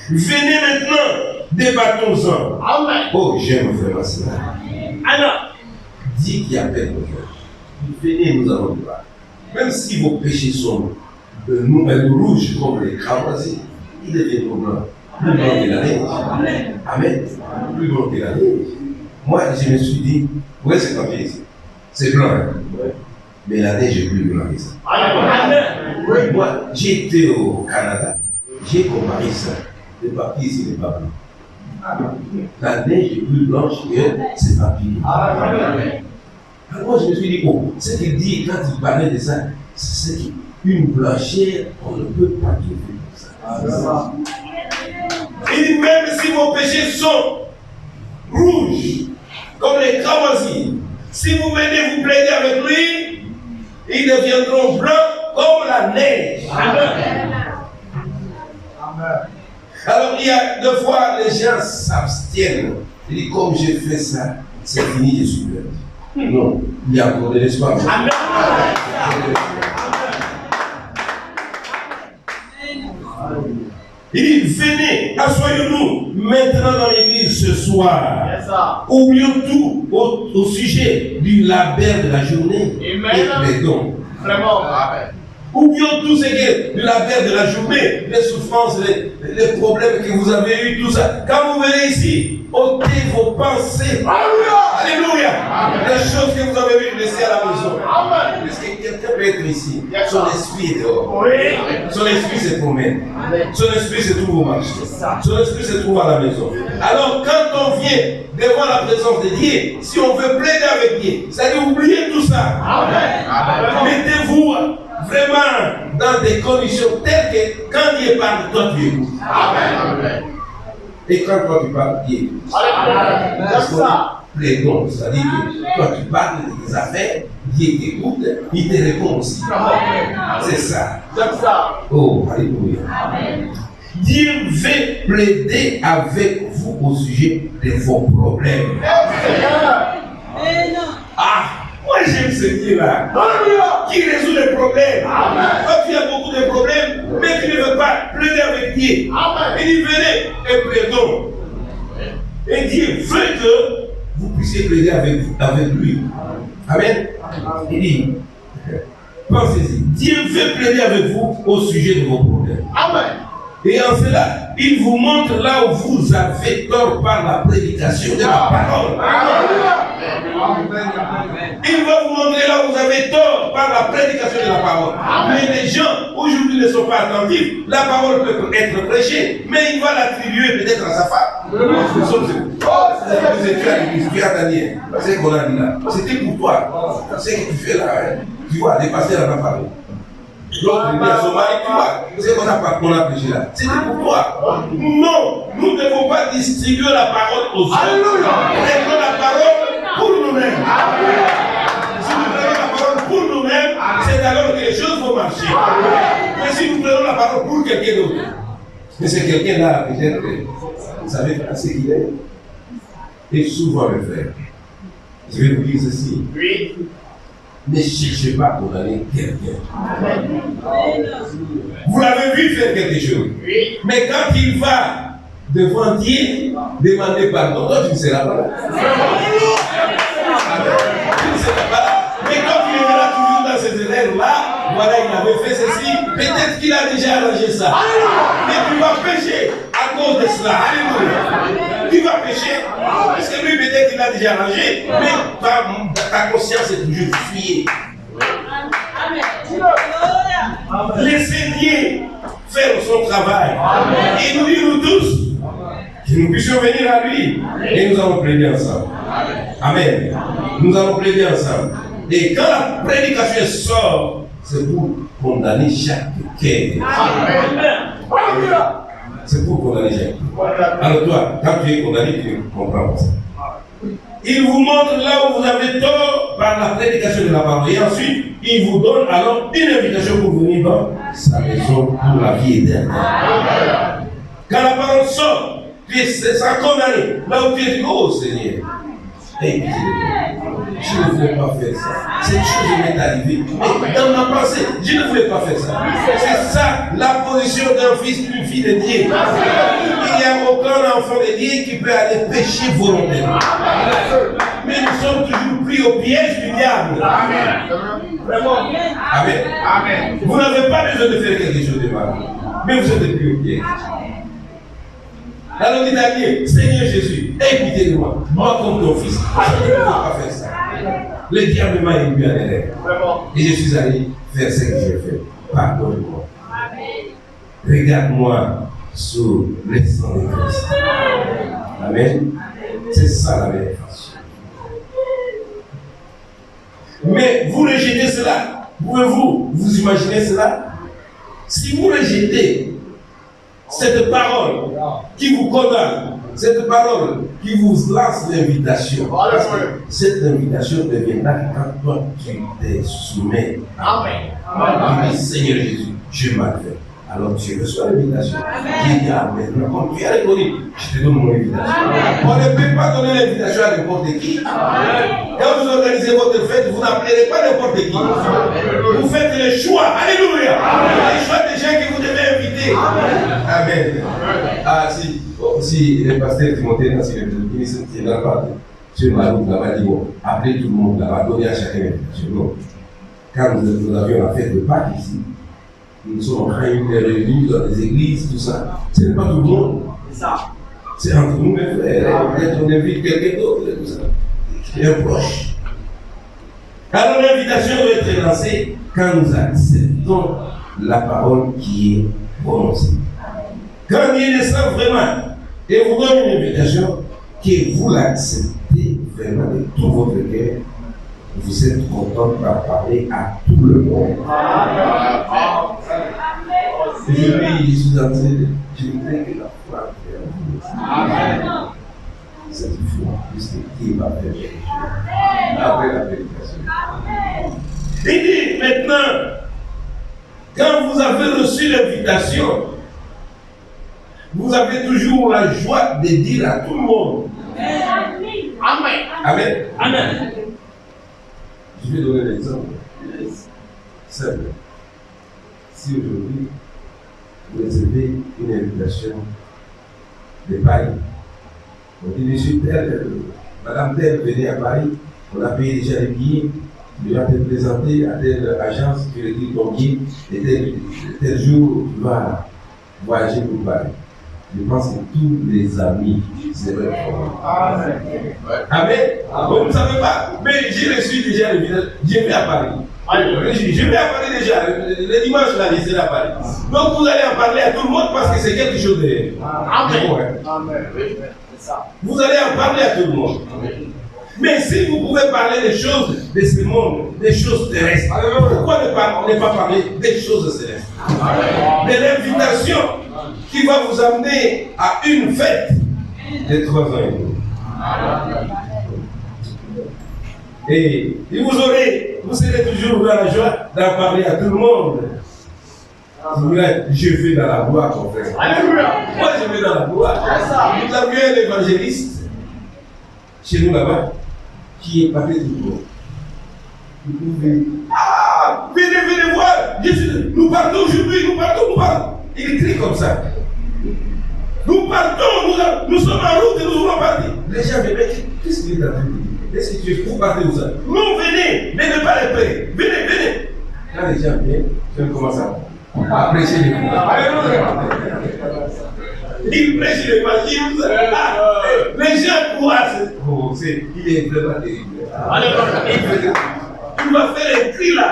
Venez maintenant, débattons-en. Amen. Oh, j'aime vraiment cela. Amen. Dieu qui appelle nos frères. Venez, nous allons voir. Même si vos péchés sont rouges comme les cramoisis, ils deviendront blancs. Plus blancs que la neige. Amen. Plus blancs que la neige. Moi, je me suis dit, où est-ce que c'est ici? C'est blanc, hein? Mais la neige est plus blanche que ça. Amen. Moi, j'ai été au Canada, j'ai comparé ça. Le papier ici n'est pas blanc. La neige est plus blanche que ces papiers. Amen. Alors moi, je me suis dit, oh, ce qu'il dit quand il parlait de ça, c'est une blancheur, on ne peut pas trouver comme ça. Il dit, même si vos péchés sont rouges, comme les cramoisis, si vous venez vous plaider avec lui, ils deviendront blancs comme la neige. Amen. Alors, il y a deux fois, les gens s'abstiennent. Il dit, comme j'ai fait ça, c'est fini, je suis perdu. Non, il y a encore de l'espoir. Amen. Il dit, venez, assoyons-nous maintenant dans l'église ce soir. Yes, sir. Oublions tout au sujet du labeur de la journée. Amen. Et plaidons. Vraiment. Amen. Oublions tout ce qui est du labeur de la journée, les souffrances, les problèmes que vous avez eus, tout ça. Quand vous venez ici, ôtez vos pensées. Alléluia. Les choses que vous avez vues, laissez à la maison. Amen. Parce que quelqu'un peut être ici, son esprit est dehors. Oui. Son esprit se promène. Son esprit se trouve au marché. Son esprit se trouve à la maison. Alors quand on vient devant la présence de Dieu, si on veut plaider avec Dieu, c'est-à-dire oubliez tout ça. Amen. Mettez-vous vraiment dans des conditions telles que quand Dieu parle, toi tu écoutes. Amen. Et quand toi tu parles, Dieu écoute. Alléluia. Comme ça. Plaidons, c'est-à-dire que toi tu parles de tes affaires, Dieu t'écoute, il te répond aussi. C'est ça. Comme ça. Oh, alléluia. Dieu veut plaider avec vous au sujet de vos problèmes. Seigneur. Ah, moi j'aime ce Dieu-là. Qui résout les problèmes. Quand tu as beaucoup de problèmes, mais tu ne veux pas plaider avec Dieu. Amen. Il dit venez et plaidons. Et Dieu veut que vous puissiez plaider avec lui. Amen. Il dit, pensez-y, Dieu veut plaider avec vous au sujet de vos problèmes. Amen. Et en cela, il vous montre là où vous avez tort par la prédication de la parole. Il va vous montrer là où vous avez tort par la prédication de la parole. Mais les gens aujourd'hui ne sont pas attentifs. La parole peut être prêchée, mais il va l'attribuer peut-être à sa femme. Vous étiez à l'église, tu as Daniel. C'est ce qu'on a dit là. C'était pour toi. Ce que tu fais là, tu vois, les pasteurs en ont parlé. L'autre dit à son mari, tu vois, c'est qu'on a prêché là. C'était pour toi. Non, nous ne devons pas distribuer la parole aux autres. Prenons la parole pour nous-mêmes. Si nous prenons la parole pour nous-mêmes, c'est alors que les choses vont marcher. Mais si nous prenons la parole pour quelqu'un d'autre, mais c'est quelqu'un là, peut-être, vous savez pas ce qu'il est. Et souvent, mes frères, je vais vous dire ceci. Oui. Ne cherchez pas à condamner quelqu'un. Vous l'avez vu faire quelque chose. Oui. Mais quand il va devant Dieu, demander pardon, toi tu ne seras pas là. Tu ne seras pas là. Mais quand il avait fait ceci, peut-être qu'il a déjà arrangé ça. Mais tu vas pécher à cause de cela. Alléluia. Tu vas pécher, parce que lui, peut-être qu'il a déjà arrangé, mais ta conscience est toujours fuyée. Laissez Dieu faire son travail. Et nous dire nous tous que nous puissions venir à lui. Et nous allons plaider ensemble. Amen. Nous allons plaider ensemble. Et quand la prédication sort, c'est pour condamner chaque cœur. C'est pour condamner chaque cœur. Alors toi, quand tu es condamné, tu comprends ça. Il vous montre là où vous avez tort par la prédication de la parole. Et ensuite, il vous donne alors une invitation pour venir dans sa maison pour la vie éternelle. Quand la parole sort, tu es sans condamné. Là où tu es dit, oh Seigneur, hey, je ne voulais pas faire ça. Cette chose m'est arrivée. Mais dans ma pensée, je ne voulais pas faire ça. C'est ça la position d'un fils, d'une fille de Dieu. Il n'y a aucun enfant de Dieu qui peut aller pécher volontairement. Mais nous sommes toujours pris au piège du diable. Amen. Amen. Vous n'avez pas besoin de faire quelque chose de mal. Mais vous êtes pris au piège. Alors dites à Dieu, Seigneur Jésus, aie de moi, moi comme ton fils. Je ne peux pas faire ça. Le diable m'a ému à l'erreur. Et je suis allé faire ce que j'ai fait. Pardonne-moi. Regarde-moi sous le sang de Christ. Amen. C'est ça la meilleure façon. Mais vous rejetez cela. Pouvez-vous vous imaginer cela? Si vous rejetez cette parole qui vous condamne, cette parole qui vous lance l'invitation, cette invitation deviendra quand toi tu te soumets. Amen. Tu dis, Seigneur Jésus, je m'admets. Alors tu reçois l'invitation. Qui dit Amen. Comme tu as reconnu, je te donne mon invitation. On ne peut pas donner l'invitation à n'importe qui. Quand vous organisez votre fête, vous n'appellerez pas n'importe qui. Vous faites le choix. Alléluia. Le choix des gens que vous devez inviter. Amen. Ah, si le pasteur Timothée, si le ministre ne tiendra pas sur la route, là-bas, dit bon, appelez tout le monde là-bas, donnez à chacun l'invitation. Non. Quand nous avions la fête de Pâques ici, nous sommes en train de réunir dans des églises, tout ça. Ce n'est pas tout le monde. C'est entre nous, mes frères. Peut-être on invite quelqu'un d'autre, tout ça. C'est un proche. Alors l'invitation doit être lancée quand nous acceptons la parole qui est prononcée. Quand Dieu descend vraiment et vous donne une invitation, que vous l'acceptez vraiment de tout votre cœur, vous êtes content d'en parler à tout le monde. Aujourd'hui, je suis en train de dire que la foi fait cette foi, puisque qui va faire quelque chose après la prédication. Il dit maintenant, quand vous avez reçu l'invitation, vous avez toujours la joie de dire à tout le monde. Amen. Amen. Amen. Je vais donner l'exemple. Simple. Si aujourd'hui, vous recevez une invitation de Paris, on dit, monsieur tel, madame tel, venez à Paris, on a payé déjà les billets, tu vas te présenter à telle agence, tu lui dis ton billet, et tel jour, tu vas voyager pour Paris. Je pense que tous les amis seraient forts. Amen. Amen. Vous ne savez pas, mais j'ai reçu déjà le village, je vais à Paris. Je vais en parler déjà. Le dimanche, là, je serai à Paris. Donc, vous allez en parler à tout le monde parce que c'est quelque chose de. Amen. Amen. Vous allez en parler à tout le monde. Mais si vous pouvez parler des choses de ce monde, des choses terrestres, pourquoi ne pas parler des choses célestes? De l'invitation qui va vous amener à une fête de 3 ans et demi. Et vous serez toujours dans la joie d'en parler à tout le monde. Je vais dans la gloire, mon frère. Alléluia. Moi, je vais dans la gloire. Nous avions un évangéliste chez nous là-bas qui est parti du monde. Ah, venez voir. Nous partons aujourd'hui, nous partons. Il crie comme ça. Nous partons, nous sommes en route et nous voulons partir. Les gens me disent, qu'est-ce qu'il est en train de dire? Est-ce que tu es pour partir où ça? Non, venez pas les payer. Venez. Quand les gens viennent, je commence à apprécier les cours. Il prêche l'évangile. Les gens croient. Il est vraiment terrible. Il va faire un cri là.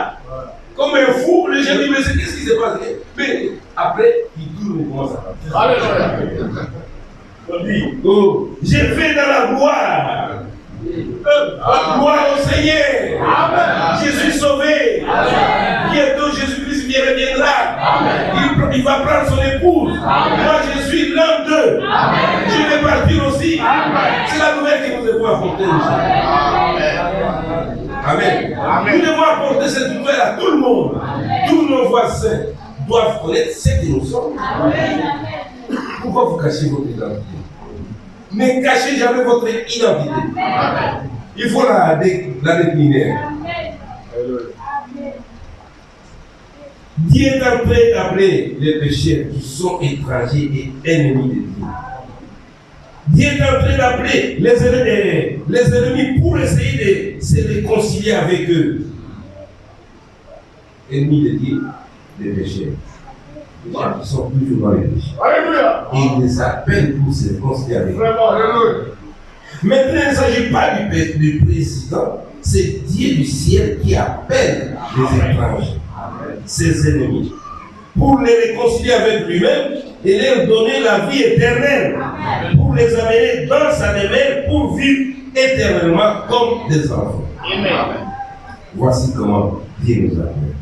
Comme un fou, les gens disent, mais qu'est-ce qui se passe? Mais après, il tourne et commence à parler. On dit, oh, j'ai fait dans la gloire. Gloire au Seigneur. Amen. Je suis sauvé. Amen. Bientôt Jésus-Christ reviendra. Il va prendre son épouse. Amen. Moi je suis l'un d'eux. Amen. Je vais partir aussi. C'est la nouvelle que nous devons apporter. Amen. Amen. Nous devons apporter cette nouvelle à tout le monde. Tous nos voisins doivent connaître ce que nous sommes. Amen. Pourquoi vous cachez votre identité? Ne cachez jamais votre identité. Amen. Il faut la décliner. Dieu est en train d'appeler les pécheurs qui sont étrangers et ennemis de Dieu. Dieu est en train d'appeler les ennemis pour essayer de se réconcilier avec eux. Ennemis de Dieu, les pécheurs. Les gens qui sont toujours dans les péchés. Alléluia. Et il les appelle pour se réconcilier avec eux. Maintenant, il ne s'agit pas du président, c'est Dieu du ciel qui appelle les étrangers, ses ennemis, pour les réconcilier avec lui-même et leur donner la vie éternelle, pour les amener dans sa demeure pour vivre éternellement comme des enfants. Amen. Voici comment Dieu nous appelle.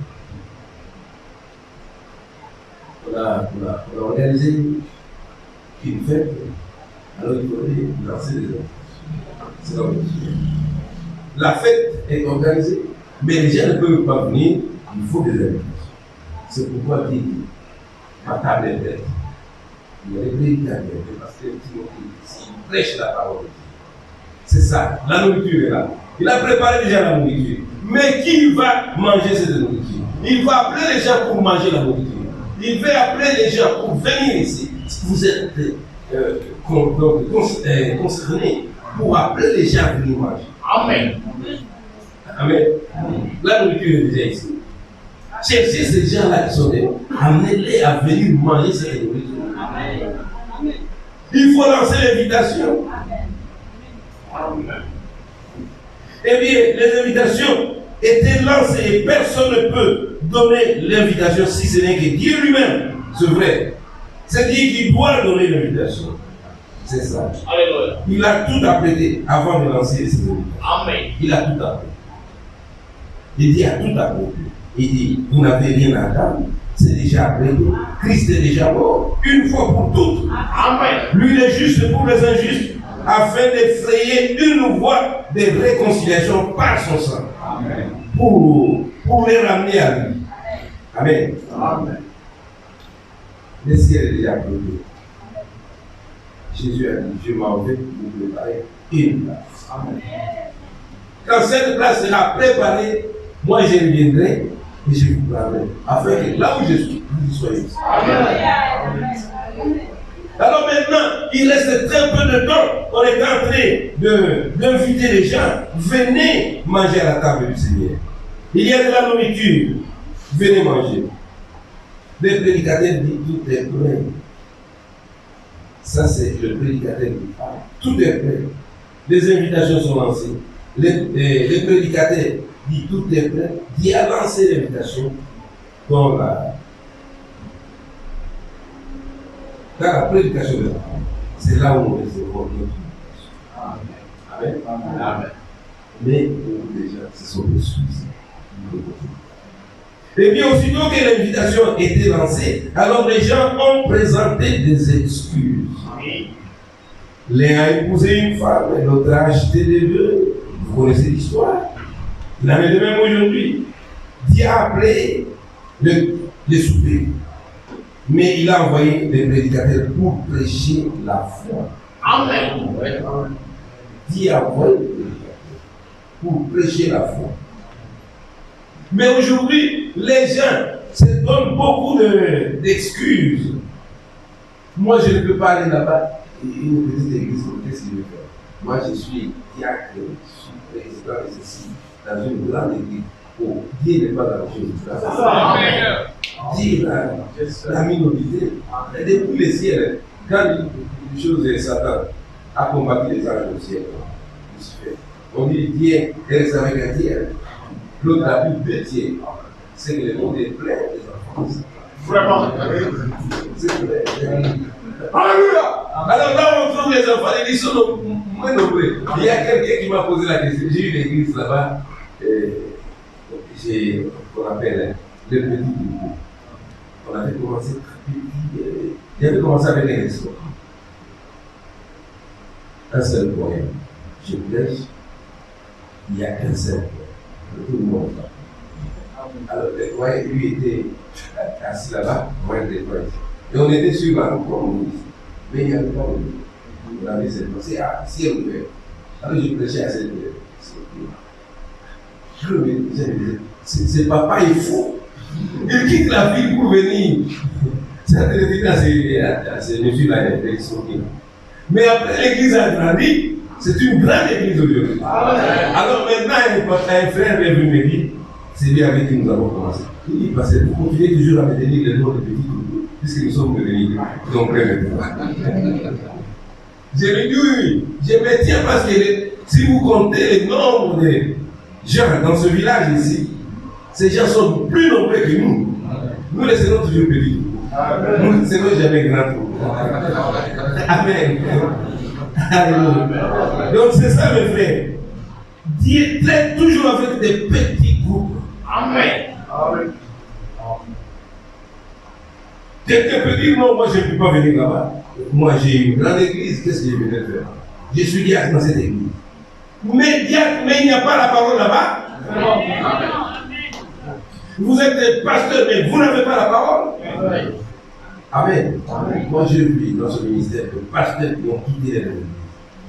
On a organisé une fête, alors il fallait lancer des enfants. C'est comme la fête est organisée, mais les gens ne peuvent pas venir, il faut des invitations. C'est pourquoi Dieu dit, ma table est pleine. Il y a des prédicateurs, parce que s'il prêche la parole de Dieu. C'est ça, la nourriture est là. Il a préparé déjà la nourriture. Mais qui va manger cette nourriture? Il va appeler les gens pour manger la nourriture. Il va appeler les gens pour venir ici. Vous êtes concernés pour appeler les gens à venir manger. Amen. Amen. La nourriture est déjà ici. Cherchez ces gens-là qui sont là, amenez-les à venir manger cette nourriture. Amen. Il faut lancer l'invitation. Amen. Eh bien, les invitations étaient lancées et personne ne peut donner l'invitation si ce n'est que Dieu lui-même. C'est vrai. C'est Dieu qui doit donner l'invitation. C'est ça. Alléluia. Il a tout apprêté avant de lancer ces invitations. Amen. Il a tout apprêté. Il dit a tout apprêté. Il dit, vous n'avez rien à attendre. C'est déjà apprêté. Christ est déjà mort. Une fois pour toutes. Amen. Lui il est juste pour les injustes, afin d'effrayer une voie de réconciliation par son sang. Amen. Pour les ramener à lui. Amen. Amen. Le ciel est déjà apprêté. Jésus a dit, je m'en vais pour préparer une place. Amen. Quand cette place sera préparée, moi je reviendrai et je vous prendrai. Afin que là où je suis, vous y soyez. Amen. Alors maintenant, il reste très peu de temps. On est en train d'inviter les gens. Venez manger à la table du Seigneur. Il y a de la nourriture. Venez manger. Le prédicateur dit tout est prêt. Ça, c'est le prédicateur qui parle. Tout est prêt. Les invitations sont lancées. Le prédicateur dit tout est prêt. Dieu a lancé l'invitation dans la prédication de la parole. C'est là où on recevra notre invitation. Amen. Amen. Mais déjà, ce sont des soucis. Et bien, aussitôt que l'invitation était lancée, alors les gens ont présenté des excuses. L'un a épousé une femme, et l'autre a acheté des bœufs. Vous connaissez l'histoire. Il en est de même aujourd'hui. Dieu a appelé les soupers. Mais il a envoyé des prédicateurs pour prêcher la foi. Amen. Dieu a envoyé des prédicateurs pour prêcher la foi. Mais aujourd'hui, les gens se donnent beaucoup d'excuses. Moi, je ne peux pas aller là-bas. Une petite église, qu'est-ce qu'il veut faire? Moi, je suis diacre, je suis président ici, dans une grande église. Oh, Dieu n'est pas dans les choses. Dieu est la minorité. Et depuis le ciel, quand les choses de Satan a combattu les anges au ciel, on dit Dieu est avec un Dieu. L'autre a vu deux dieux. C'est que le monde est plein des enfants. Vraiment. C'est vrai. Alléluia! Alors là, on trouve les enfants, ils sont moins nombreux. Il y a quelqu'un qui m'a posé la question. J'ai eu une église là-bas, qu'on appelle le petit groupe. On avait commencé très petit. Il avait commencé avec un espoir. Un seul poème. Je prêche, il n'y a qu'un seul poème. Tout le monde. Alors, le poème, lui, était assis là-bas, moi, il était poème. Et on était sur la route comme mais il n'y avait pas de. On avait cette pensée, si elle ouvert. Alors je prêchais à cette je me disais, c'est papa, il faut. Il quitte la ville pour venir. Ça te dit à ces messieurs-là, ils sont qui. Mais après, l'église a grandi, c'est une grande église aujourd'hui. Alors maintenant, un frère est venu me dire, c'est lui avec qui nous avons commencé. Il dit, parce que vous continuez toujours à me tenir le nom de petit groupe. Puisque nous sommes devenus donc près de toi. Je lui dis oui, je me tiens parce que si vous comptez le nombre de gens dans ce village ici, ces gens sont plus nombreux que nous. Nous les serons toujours petits. Nous ne serons jamais grands. Amen. Alléluia. Donc c'est ça mes frères. Dieu traite toujours avec des petits groupes. Amen. Amen. Quelqu'un peut dire non, moi je ne peux pas venir là-bas. Moi j'ai une grande église, qu'est-ce que je venais faire? Je suis diacre dans cette église. Mais diacre, mais il n'y a pas la parole là-bas. Vous êtes pasteur, mais vous n'avez pas la parole. Amen. Amen. Moi je vis dans ce ministère que pasteurs qui ont quitté les églises.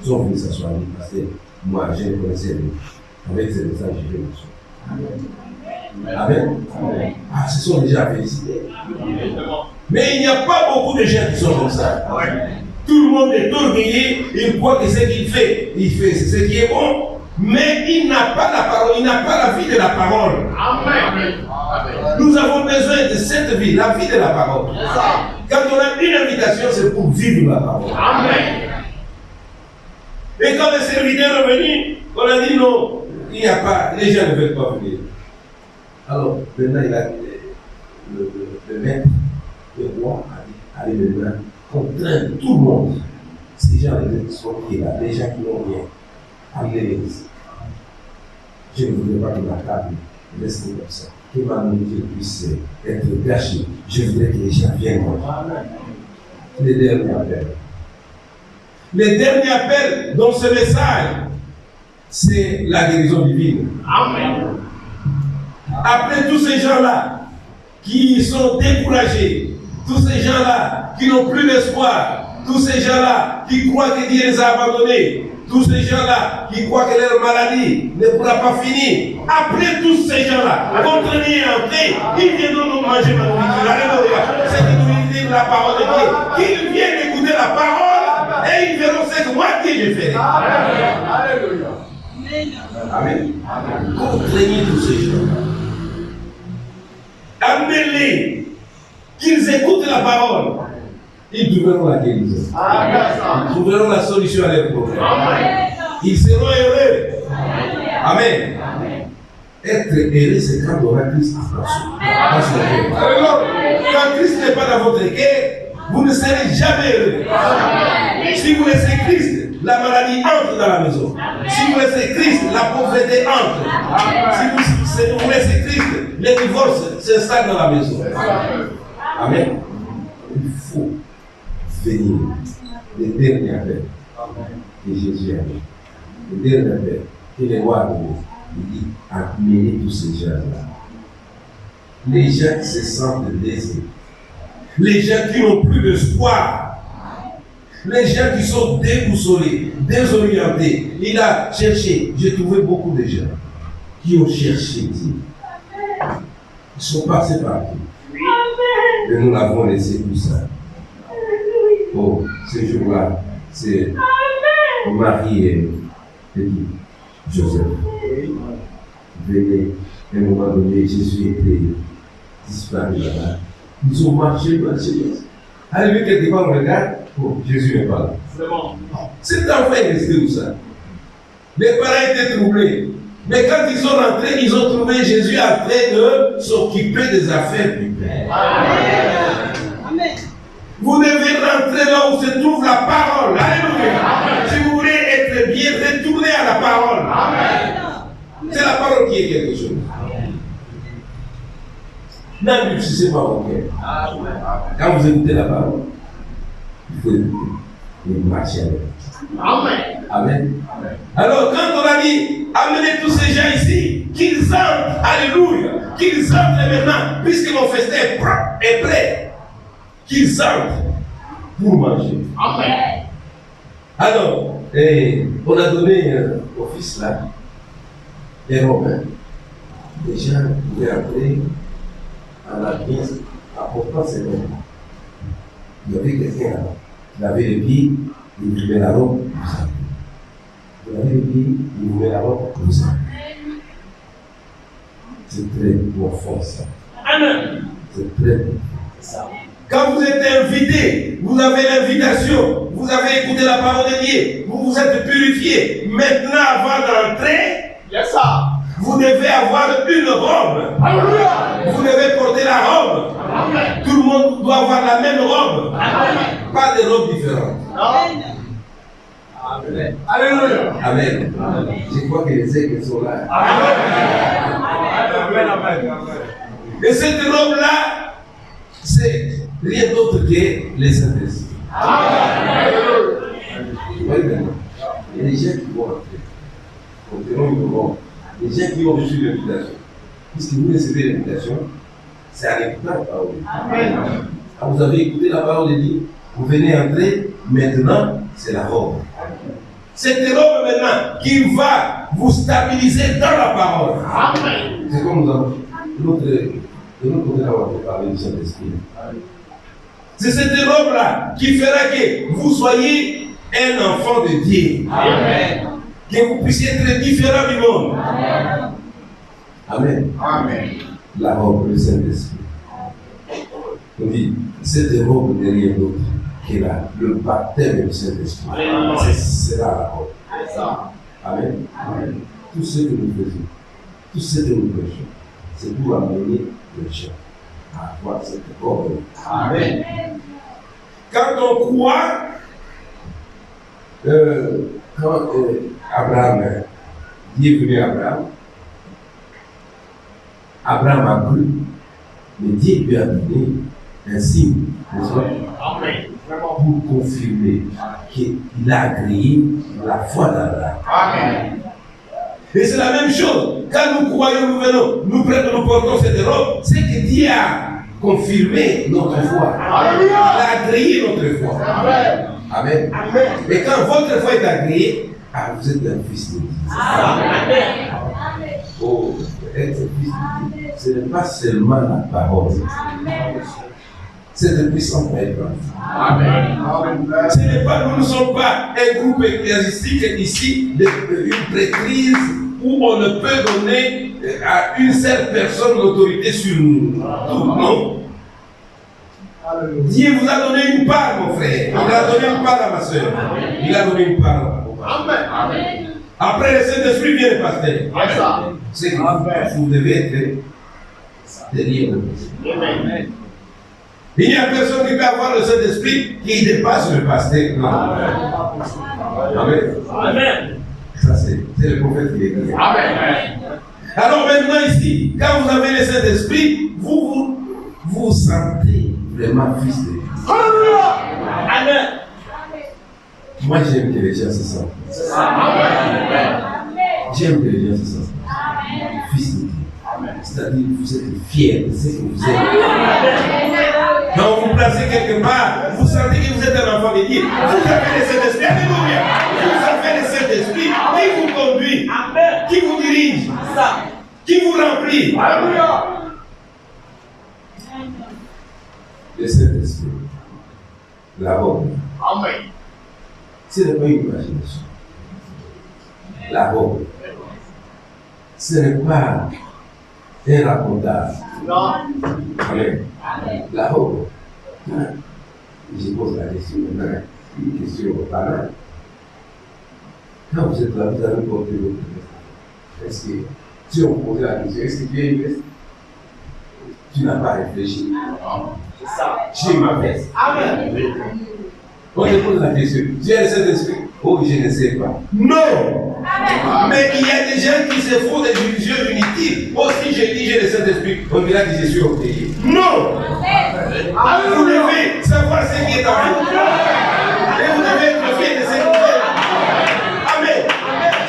Ils sont venus s'asseoir avec les pasteurs. Moi je les connaissais avec ces messages, je les reçois. Amen. Ah, ce sont déjà félicités. Mais il n'y a pas beaucoup de gens qui sont comme ça. Tout le monde est orgueilleux, il croit que ce qu'il fait, c'est ce qui est bon, mais il n'a pas la parole, il n'a pas la vie de la parole. Amen. Nous avons besoin de cette vie, la vie de la parole. Quand on a une invitation, c'est pour vivre la parole. Amen. Et quand le serviteur est venu, on a dit non, il n'y a pas, les gens ne veulent pas venir. Alors, maintenant, il a le maître, le roi, a dit, allez maintenant, contraindre tout le monde. Ces gens qui sont là, les gens qui n'ont rien, amenez l'église. Je ne voudrais pas que ma table reste comme ça, que ma nourriture puisse être gâchée. Je voudrais que les gens viennent manger. Les derniers appels. Les derniers appels dans ce message, c'est la guérison divine. Amen. Après tous ces gens-là qui sont découragés, tous ces gens-là qui n'ont plus d'espoir, tous ces gens-là qui croient que Dieu les a abandonnés, tous ces gens-là qui croient que leur maladie ne pourra pas finir, après tous ces gens-là, contraignés et entrés, ils viendront nous manger ma nourriture. Alléluia. C'est une nourriture de la parole de Dieu. Qu'ils viennent écouter la parole et ils verront ce que moi Dieu je ferai. Alléluia. Amen. Contraignez tous ces gens. Amenez-les, qu'ils écoutent la parole. Ils trouveront la guérison. Ils trouveront la solution à leurs problèmes. Ils seront heureux. Amen. Être heureux, c'est quand on a Christ en place. Quand Christ n'est pas dans votre cœur, vous ne serez jamais heureux. Si vous laissez Christ, la maladie entre dans la maison. Si vous laissez Christ, la pauvreté entre. Si vous laissez Christ, le divorce s'installe dans la maison. Amen. Il faut venir. Le dernier appel que Jésus a dit. Le dernier appel que les rois ont dit. Il dit, amenez tous ces gens-là. Les gens qui se sentent lésés. Les gens qui n'ont plus d'espoir. Les gens qui sont déboussolés, désorientés. Il a cherché. J'ai trouvé beaucoup de gens qui ont cherché Dieu. Ils sont passés partout. Et nous l'avons laissé tout ça. Oh, ce jour-là, c'est Marie et Joseph. venait, à un moment donné, Jésus était disparu là-bas. Ils ont marché. Arrivé quelque part, on regarde, oh, Jésus n'est pas là. C'est bon. Cet enfant est resté où ça? Les parents étaient troublés. Mais quand ils sont rentrés, ils ont trouvé Jésus en train de s'occuper des affaires du Père. Amen. Vous devez rentrer là où se trouve la parole. Alléluia. Si vous voulez être bien, retournez à la parole. Amen. C'est la parole qui est quelque chose. N'endurcissez pas vos cœurs. Quand vous écoutez la parole, il faut écouter et marcher avec. Amen. Amen. Alors, quand on a dit, amenez tous ces gens ici, qu'ils entrent, alléluia, qu'ils entrent maintenant, puisque mon festin est prêt, qu'ils entrent pour manger. Amen. Alors, on a donné au fils là, des Romains. Les gens pouvaient entrer à la mise, apportant ses mains. Il y avait quelqu'un là, qui avait les pieds, il ouvrait la robe, vous avez les pieds, il ouvrait la robe, vous savez. C'est très profond ça. Amen. C'est très profond. Quand vous êtes invité, vous avez l'invitation, vous avez écouté la parole de Dieu, vous vous êtes purifié. Maintenant, avant d'entrer, Yes, sir. vous devez avoir une robe. Alléluia. Vous devez porter la robe. Amen. Tout le monde doit avoir la même robe. Amen. Pas de robes différentes. Amen. Alléluia. Amen. Je crois que les aigles sont là. Amen. Amen. Et cette robe-là, c'est rien d'autre que les Saint-Esprit. Amen. Voyez maintenant, il y a des gens qui vont entrer. Contenons une robe. Les gens qui ont reçu l'invitation. Puisque vous recevez l'invitation, c'est à l'écouter la parole de Dieu. Amen. Quand vous avez écouté la parole de Dieu, vous venez entrer, maintenant, c'est la robe. Cette robe maintenant qui va vous stabiliser dans la parole. Amen. C'est comme nous avons de notre côté, on va parler du Saint-Esprit. C'est cette robe-là qui fera que vous soyez un enfant de Dieu. Amen. Que vous puissiez être différent du monde. Amen. Amen. La robe, le Saint-Esprit. On dit, cette robe n'est rien d'autre que le baptême du Saint-Esprit. C'est là la robe. Yes, sir. Amen. Amen. Tout ce que nous faisons, tout ce que nous prêchons, c'est pour amener les gens à avoir cette robe. Amen. Quand on croit, quand Abraham, Dieu est venu à Abraham, Abraham a cru, mais Dieu lui a donné un signe, n'est-ce pas? Amen. Pour confirmer qu'il a agréé la foi d'Abraham. Amen. Et c'est la même chose. Quand nous croyons, nous venons, nous portons cette robe, c'est que Dieu a confirmé notre foi. Alléluia. Il a agréé notre foi. Amen. Amen. Amen. Et quand votre foi est agréée, vous êtes un fils de Dieu. Amen. Oh, être fils de Dieu, ce n'est pas seulement la parole. C'est de puissance pour être Amen. Ce n'est pas, nous ne sommes pas un groupe ecclésiastique ici, une prêtrise où on ne peut donner à une seule personne l'autorité sur nous. Non. Dieu vous a donné une part, mon frère. Il a donné une part à ma soeur. Il a donné une part à mon père. Amen. Après, le Saint-Esprit vient le pasteur. Yes, sir. C'est que vous devez être derrière le pasteur. Amen. Il n'y a personne qui peut avoir le Saint-Esprit qui dépasse le pasteur. Non. Amen. Amen. Ça, c'est le prophète qui l'a dit. Amen. Alors maintenant ici, quand vous avez le Saint-Esprit, vous vous sentez vraiment fils de Dieu. Alléluia. Amen. Moi, j'aime que les gens se sentent. Amen. J'aime que les gens se sentent. Fils de Dieu. C'est-à-dire que vous êtes fiers de ce que vous êtes. Quand vous vous placez quelque part, vous sentez que vous êtes un enfant de Dieu. Vous avez le Saint-Esprit. Alléluia. Vous avez le Saint-Esprit qui vous conduit, qui vous dirige, qui vous remplit. Alléluia. Le Saint-Esprit, la robe, Amen. ce n'est pas une imagination. La robe, ce n'est pas un racontage. Non. Amen. Là-haut, je pose la question maintenant, une question banale. Quand vous êtes là, vous allez porter votre veste. Est-ce que, si on pose la question, est-ce que tu es une veste? Tu n'as pas réfléchi. C'est ça. J'ai ma veste. Amen. On te pose la question, tu as le Saint-Esprit? Oh, je ne sais pas. Non! Mais il y a des gens qui se font des illusions inutiles. Oh, si je dis j'ai le Saint-Esprit, on dira que je suis orgueilleux. Non! Vous devez savoir ce qui est en vous. Et vous devez être fier de cette nouvelle. Amen.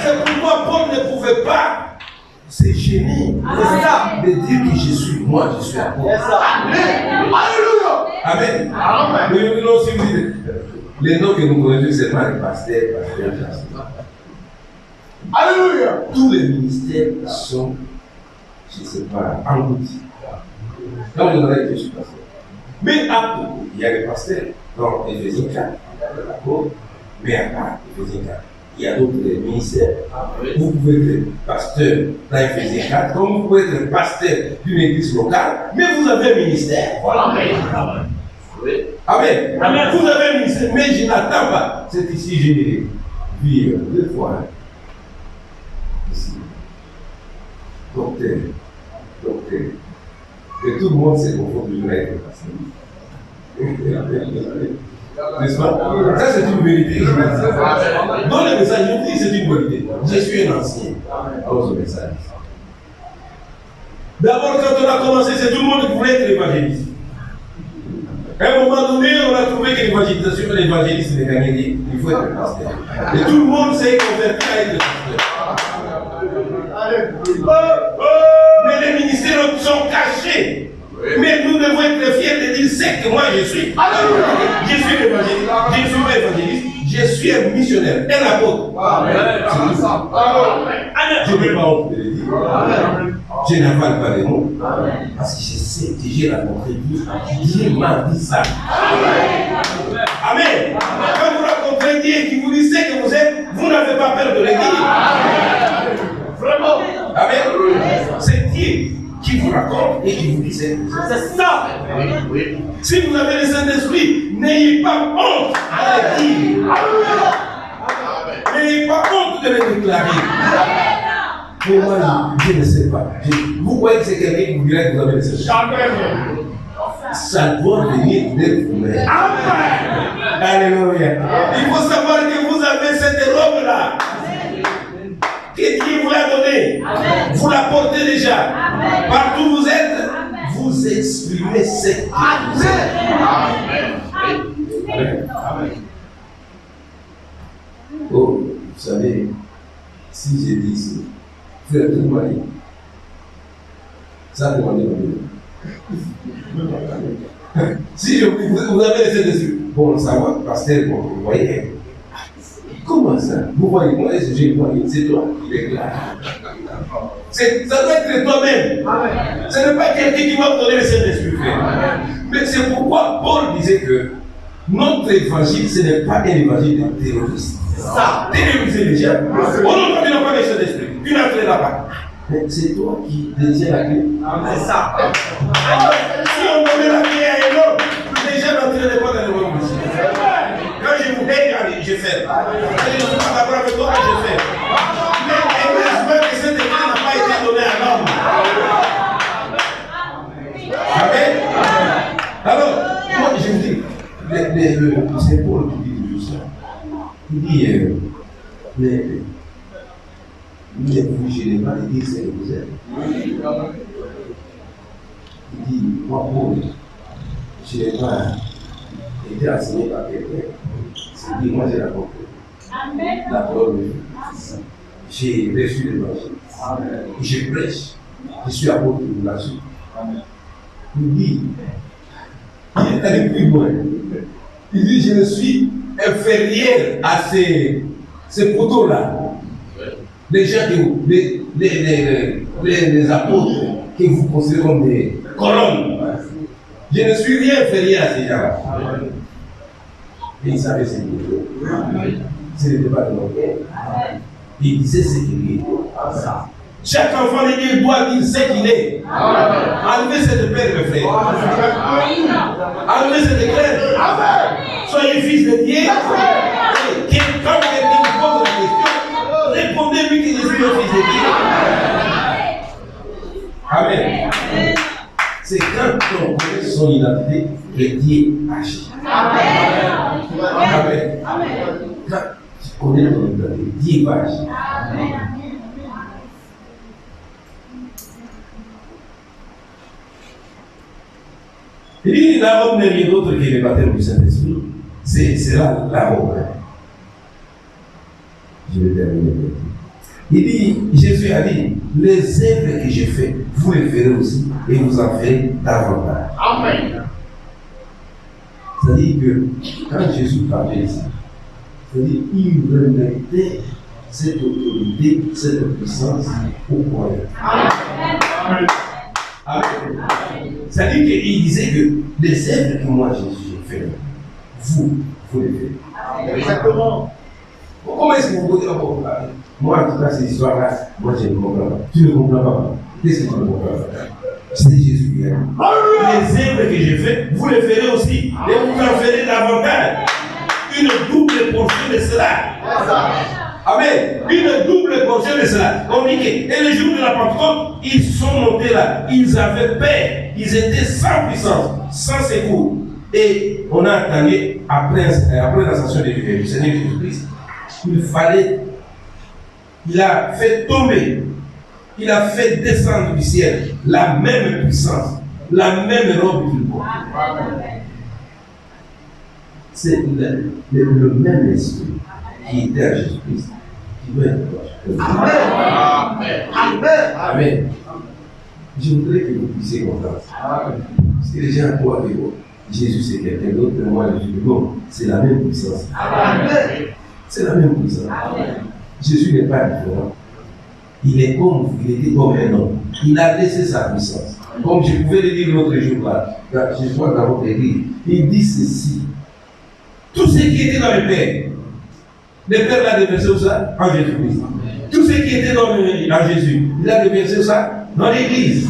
C'est pourquoi Paul ne pouvait pas se gêner de dire que je suis, moi je suis apôtre. C'est ça. Alléluia. Amen. Amen. Non, si vous dites, les noms que nous connaissons seulement les pasteurs, Alléluia. tous les ministères sont, je ne sais pas, engloutis. Quand vous avez été pasteur. Mais après, il y a les pasteurs dans Éphésiens 4, d'accord? Mais à part Éphésiens 4, il y a d'autres ministères. Vous pouvez être pasteur dans Éphésiens 4, comme vous pouvez être pasteur d'une église locale, mais vous avez un ministère. Amen. Amen. Amen. Vous avez un ministère, mais je n'attends pas. C'est ici, j'ai vu 2 fois. Ici. Docteur. Et tout le monde se confond toujours avec le pasteur. N'est-ce pas? Ça, c'est une vérité. Dans le message, je vous dis c'est une vérité. Je suis un ancien. Alors, ce message. D'abord, quand on a commencé, c'est tout le monde qui voulait être évangéliste. À un moment donné, on a trouvé que l'évangélisation, l'évangéliste n'est gagné. Il faut être pasteur. Et tout le monde s'est converti à être pasteur. Mais les ministères sont cachés. Mais nous devons être fiers de dire ce que moi je suis. Je suis évangéliste, je suis pas évangéliste, je suis un missionnaire, un apôtre. Je ne peux pas honte de le dire. Je n'avale pas les mots. Parce que je sais que j'ai rencontré Dieu. Dieu m'a dit ça. Amen. Quand vous rencontrez Dieu qui vous dit ce que vous êtes, vous n'avez pas peur de le dire. Vraiment. Amen. C'est Dieu qui vous raconte et qui vous dit c'est ça. Oui. Si vous avez le Saint-Esprit, n'ayez pas honte à le dire. N'ayez pas honte de le déclarer. Mais moi, je ne sais pas. Vous voyez que c'est quelqu'un qui vous dirait que vous avez le Saint-Esprit. Ça doit venir de vous-même. Alléluia. Il faut savoir que vous avez cette robe-là. Que Dieu vous l'a donnée. Vous la portez déjà. Partout où vous êtes, vous exprimez ce que vous êtes. Amen. Oh, vous savez, si j'ai dit ici, frère, tout m'a dit, ça demande si vous avez laissé dessus, bon, ça va, pasteur, bon, vous voyez. Comment ça? Vous voyez, moi, j'ai voyé, c'est toi qui déclare. Ça doit être toi-même. Ce n'est pas quelqu'un qui va vous donner le Saint-Esprit. Mais c'est pourquoi Paul disait que notre évangile, ce n'est pas un évangile de terroriste. Ça, terroriser les gens. Oh non, tu n'as pas le Saint-Esprit. Tu n'as fait là-bas. Mais c'est toi qui détiens la clé. C'est ça. Si on donnait la clé à un homme, les gens n'entraînaient pas dans le monde. Quand je vous aide, je fais. Quand je ne suis pas d'accord avec toi, je fais. Mais heureusement que cette clé n'a pas été donnée à l'homme. Amen. Alors, moi je vous dis, c'est Paul qui dit toujours ça. Il dit, mais vous, je n'ai pas dit ce que vous êtes. Il dit, moi, Paul, je n'ai pas été enseigné par quelqu'un. C'est dit, moi, j'ai la compris. La parole de Dieu. J'ai reçu l'évangile. Je prêche. Je suis apôtre de la suite. Il dit, il est allé plus loin. Il dit, je suis inférieur à ces poteaux-là. Les gens les apôtres que vous considérez comme des colonnes. Je ne suis rien inférieur à ces gens-là. Et il savait ce qu'il était. Ce n'était pas de mon cœur. Il disait ce qu'il était. Chaque enfant de Dieu doit dire ce qu'il est. Enlevez cette peur, mes frères. Enlevez cette crainte. Soyez fils de Dieu. Et quand quelqu'un vous pose la question, répondez-lui qu'il est fils de Dieu. Amen. C'est quand on connaît son identité que Dieu agit. Amen. Quand tu connais ton identité, Dieu va agir. Il dit la robe n'est rien d'autre que le baptême du Saint-Esprit. C'est là la robe. Je vais terminer. Il dit, Jésus a dit, les œuvres que j'ai faites, vous les ferez aussi et vous en ferez davantage. Amen. C'est-à-dire que quand Jésus parlait ici, c'est-à-dire qu'il remettait cette autorité, cette puissance au croyant. Amen. Amen. C'est-à-dire qu'il disait que les œuvres que moi j'ai faites, vous les faites. Exactement. Comment est-ce que vous pouvez dire moi, en tout cas, ces histoires-là, moi je ne comprends pas. Tu ne comprends pas. Qu'est-ce que tu ne comprends pas? C'était Jésus qui a dit. Les œuvres que j'ai faites, vous les ferez aussi. Et vous en ferez davantage. Une double portion de cela. Amen. Une double portion de cela. On dit que, et le jour de la Pentecôte, ils sont montés là. Ils avaient peur. Ils étaient sans puissance, sans secours. Et on a entendu, après l'ascension du Seigneur Jésus-Christ, il a fait tomber, il a fait descendre du ciel la même puissance, la même robe qu'il porte. C'est le même esprit qui était à Jésus-Christ qui doit être là. Amen. Amen. Amen. Je voudrais que vous puissiez comprendre. Parce que les gens croient que Jésus c'est quelqu'un d'autre, mais moi je dis non, c'est la même puissance. Amen. C'est la même puissance. Jésus n'est pas différent. Il est comme vous, il était comme un homme. Il a laissé sa puissance. Comme je pouvais le dire l'autre jour là, je vois dans votre église, il dit ceci. Tout ce qui était dans le Père l'a déversé où ça? En Jésus-Christ. Tout ce qui était en Jésus, il a déversé où ça? Dans l'église.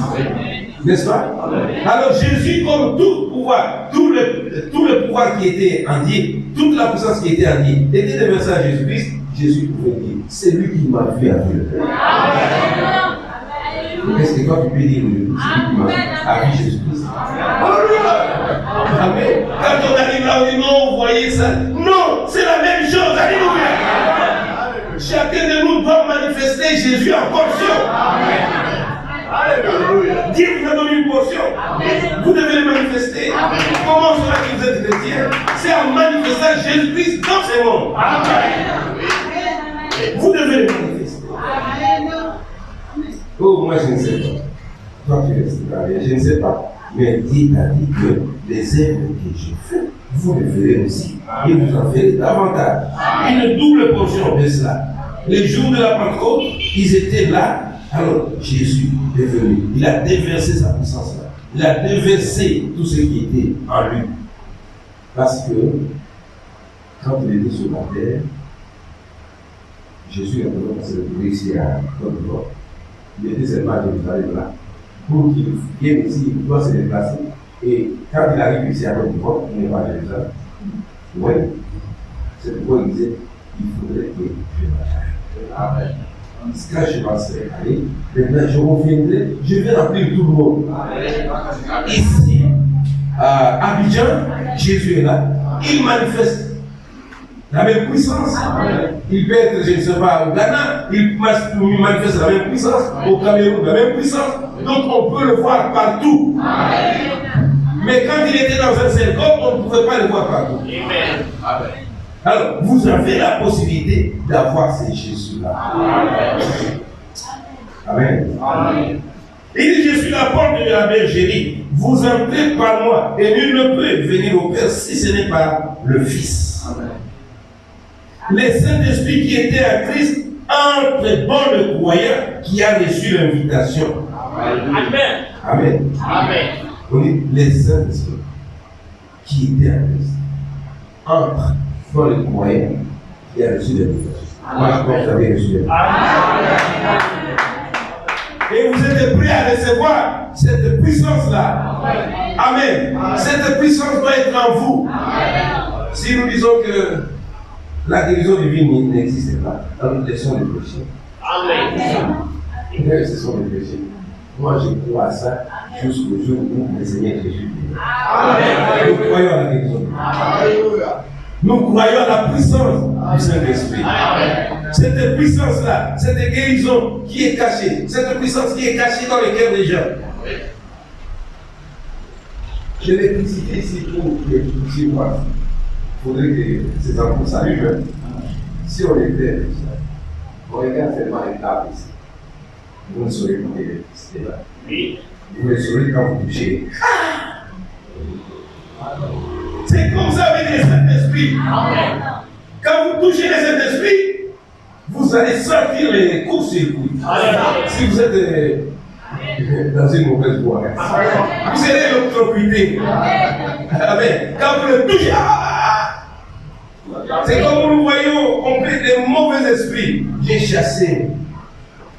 N'est-ce pas? Alors Jésus, comme tout pouvoir, tout le pouvoir qui était en Dieu, toute la puissance qui était en Dieu, était déversée à Jésus-Christ. Jésus pouvait dire, c'est lui qui m'a vu à Dieu. Est-ce que toi tu peux dire aujourd'hui, c'est lui qui m'a vu à Jésus-Christ? Amen. Quand on arrive là, on dit non, vous voyez ça. Non, c'est la même chose. Alléluia. Chacun de nous doit manifester Jésus en portion. Alléluia. Dieu vous a donné une portion. Vous devez le manifester. Comment cela que vous êtes chrétien? C'est en manifestant Jésus-Christ dans ce monde. Vous devez le manifester. Oh, moi je ne sais pas. Toi tu restes là, je ne sais pas. Mais Dieu a dit que les œuvres que j'ai faites, vous les ferez aussi. Et vous en ferez davantage. Une double portion de cela. Les jours de la Pentecôte, ils étaient là. Alors Jésus est venu. Il a déversé sa puissance là. Il a déversé tout ce qui était en lui. Parce que quand il était sur la terre, Jésus a besoin de se retrouver ici à Côte d'Ivoire. Il était seulement à Jérusalem là. Pour qu'il vienne ici, il doit se déplacer. Et quand il arrive ici à Côte d'Ivoire, il n'est pas à Jérusalem. Oui. C'est pourquoi il disait il faudrait que je m'arrête. Amen. Quand je passerai, allez, maintenant je reviendrai, je vais remplir tout le monde. Ici, à Abidjan, Jésus est là. Il manifeste la même puissance. Il peut être, je ne sais pas, au Ghana, il manifeste la même puissance. Au Cameroun, la même puissance. Donc on peut le voir partout. Mais quand il était dans un seul corps, on ne pouvait pas le voir partout. Alors, vous avez la possibilité d'avoir ces Jésus-là. Amen. Amen. Il dit, je suis la porte de la bergerie. Vous entrez par moi et nul ne peut venir au Père si ce n'est par le Fils. Amen. Les Saint-Esprit qui étaient à Christ entrent dans le croyant qui a reçu l'invitation. Amen. Amen. Amen. On dit, les Saint-Esprit qui étaient à Christ entrent dans le croyant qui a reçu l'invitation. Moi, je pense que vous avez reçu l'invitation. Et vous êtes prêts à recevoir cette puissance-là. Amen. Cette puissance doit être en vous. Si nous disons que la guérison divine n'existe pas, alors nous laissons le péché. Amen. Ce sont les péchés. Moi, je crois à ça jusqu'au jour où le Seigneur Jésus vient. Nous croyons à la guérison divine. Nous croyons à la puissance du Saint-Esprit. Cette puissance-là, cette guérison qui est cachée, cette puissance qui est cachée dans les cœurs des gens. Je l'ai cité ici pour les petits mois. Il faudrait que ces enfants s'allument. Si on était, on regarde seulement les tables ici. Vous ne saurez pas l'électricité là. Vous le saurez quand vous touchez. C'est comme ça avec le Saint-Esprit. Quand vous touchez le Saint-Esprit, vous allez sentir les courts-circuits. Si vous êtes dans une mauvaise voie, vous allez l'électrocuter. Amen. Quand vous le touchez, c'est comme nous voyons, on fait des mauvais esprits. J'ai chassé.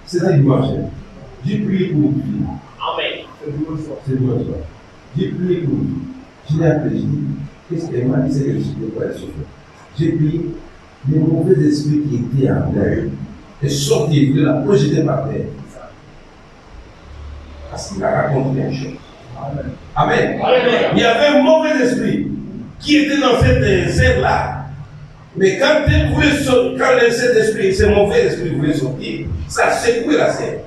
C'était dimanche. J'ai prié pour une fille. Amen. C'est dimanche. J'ai prié pour une fille. Je l'ai appelé, je dis, qu'est-ce qu'elle m'a dit, c'est que je ne peux pas être souffert. J'ai prié les mauvais esprits qui étaient en elle et sortir de la projeter par terre. Parce qu'il a raconté une chose. Amen. Amen. Il y avait un mauvais esprit qui était dans cette scène-là. Mais quand cet esprit, ce mauvais esprit voulait sortir, ça secouait la scène.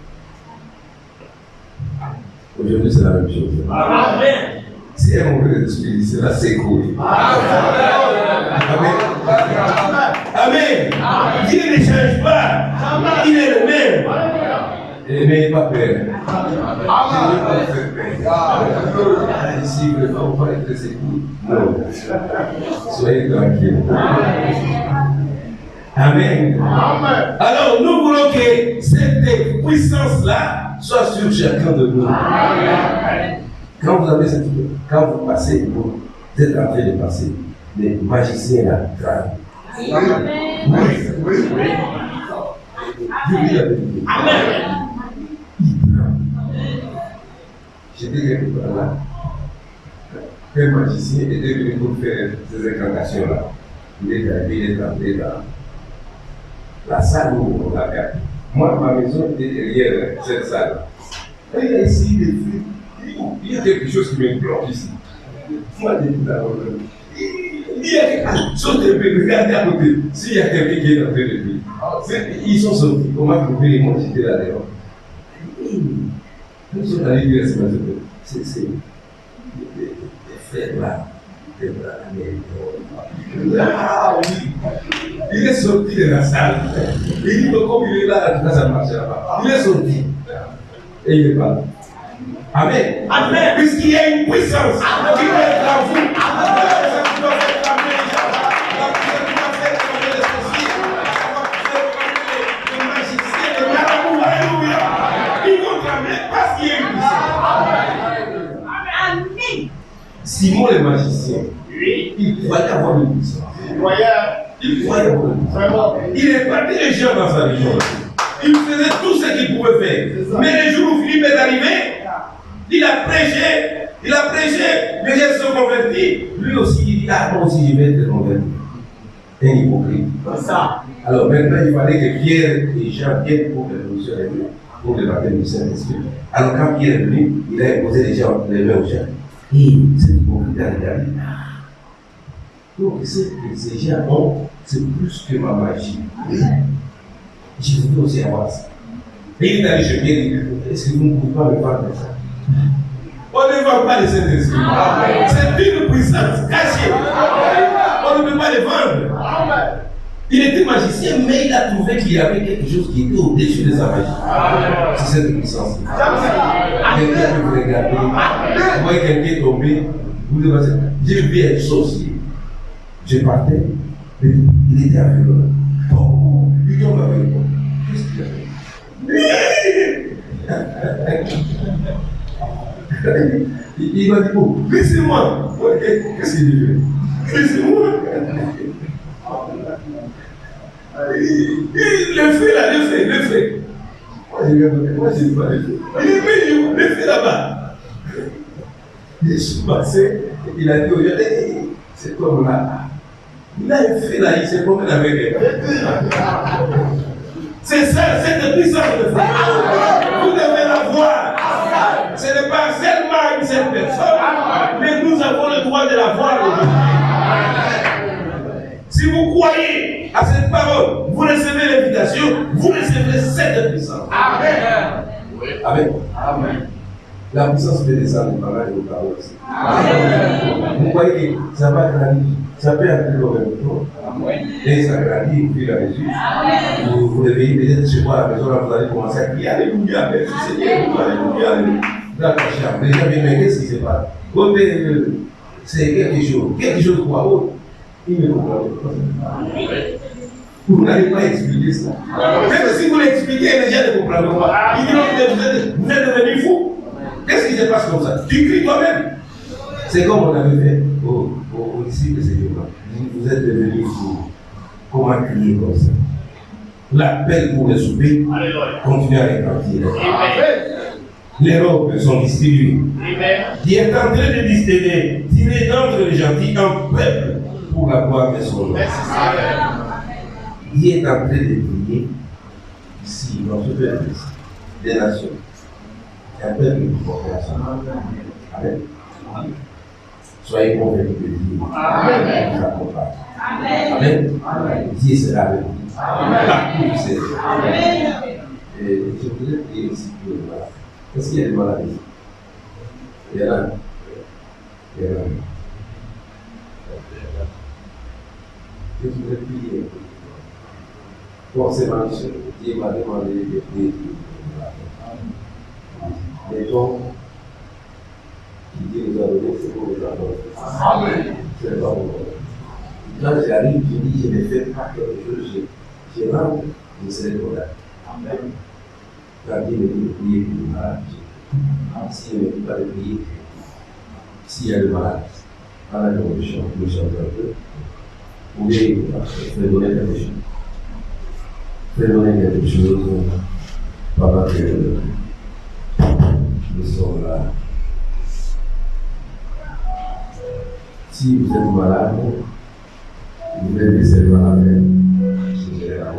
Aujourd'hui, c'est la même chose. Amen. Si un mauvais esprit, c'est la secoue. Amen. Amen. Dieu ne change pas. Il est le même. Et n'ayez pas peur. Ici, le temps va être secoué. Non. Soyez tranquilles. Amen. Alors, nous voulons que cette puissance-là soit sur chacun de nous. Quand vous avez quand vous passez, vous êtes en train de passer, les magiciens là, Amen. J'étais quelque part là. Un magicien était venu pour faire ces incantations-là. Il est entré dans la salle où on l'a gardé. Moi, ma maison était derrière cette salle. Et il y a ici des fruits. Il y a quelque chose qui me bloque ici. Moi, j'ai dit d'abord, il y a quelque chose qui me regarde à côté. S'il y a quelqu'un qui est en train de vivre, ils sont sortis. On m'a trouvé et moi, j'étais là dehors. Nous sommes allés dire à ce matin, c'est des frères là, des bras là. Il est sorti de la salle. Il dit, comme il est là, ça ne marche pas. Il est sorti. Et il est pas là. Amen. Amen. Puisqu'il y a une puissance qui doit être en vous. Simon le magicien, il croyait avoir une puissance. Il croyait avoir une puissance. Il est parti les gens dans sa région. Il faisait tout ce qu'il pouvait faire. Mais le jour où Philippe est arrivé, il a prêché, les gens se sont convertis. Lui aussi, il dit, moi aussi je vais être converti. Un hypocrite. Alors maintenant, il fallait que Pierre et Jean viennent pour le baptême du Saint-Esprit. Alors quand Pierre est venu, il a imposé les mains aux gens. Et c'est hypocrite à regarder. Donc, ces gens c'est plus que ma magie. Je voudrais aussi avoir ça. Et il est allé chez Pierre et il dit, est-ce que vous ne pouvez pas me vendre ça? On ne vend pas les Saint-Esprit. C'est une puissance cachée. On ne peut pas les vendre. Il était magicien, mais il a trouvé qu'il y avait quelque chose qui était au-dessus de sa magie. C'est cette puissance. Quelqu'un peut vous regarder, vous voyez quelqu'un tomber, vous devez dire, j'ai vu un sorcier. Je partais, mais il était avec moi. Oh, il tombe avec moi. Qu'est-ce qu'il a fait? Il m'a dit, oh, laissez-moi. Qu'est-ce qu'il fait? Laissez-moi. Le fait là, le fait. je regarde, moi je ne vois pas les feux. Il est mis, les feux là-bas. Je suis passé, il a dit au gars, c'est comme là. Il a un feu là, il s'est promené avec elle. C'est ça, cette puissance de foi. Vous devez la voir. Ce n'est pas seulement une seule personne, mais nous avons le droit de la voir aujourd'hui. Si vous croyez à cette parole, vous recevez l'invitation, vous recevez cette puissance. Amen. Amen. Amen. La puissance peut descendre par là et au parole aussi. Vous voyez que ça va grandir, ça peut arriver au même temps. Et ça grandit au fur et à mesure. Vous réveillez peut-être chez moi à la maison, là vous allez commencer à crier Alléluia, merci Seigneur, Alléluia, Alléluia. Vous accrochez après, déjà bien, mais qu'est-ce qui se passe? C'est quelque chose pour autre. Il ne comprend pas. Vous n'allez pas expliquer ça. Même si vous l'expliquez, les gens ne comprennent pas. Ils diront vous êtes devenus fous. Qu'est-ce qui se passe comme ça? Tu cries toi-même. C'est comme on avait fait au lycée de Seigneur. Vous êtes devenus fous. Comment crier comme ça? L'appel pour le souper continue à répartir. Les robes sont distribuées. Il est en train de tirer d'entre les gentils un peuple pour la gloire de son nom. Il est en train de prier ici, dans ce peuple ici, des nations. Un peuple qui porte la son. Amen. Soyez convaincus de Dieu. Amen. Amen. Amen. Dieu sera avec vous. Partout où c'est. Amen. Et je voudrais prier aussi pour les malades. Est-ce qu'il y a des maladies? Il y en a. Il y en a. Je voudrais prier. Forcément, Dieu m'a demandé de prier. Les dons qui Dieu nous a donnés, c'est pour les avoir. Amen. C'est pas pour moi. Quand j'arrive, je dis, je ne fais pas quelque chose, je rentre, je serai condamné. Amen. Quand Dieu me dit de prier pour les malades, s'il ne me dit pas de prier, s'il y a des malades, pendant que je chante un peu, vous pouvez faire donner quelque chose. Faire donner quelque chose pendant que nous sommes là. Si vous êtes malade, vous devez laisser le malade. Je vais la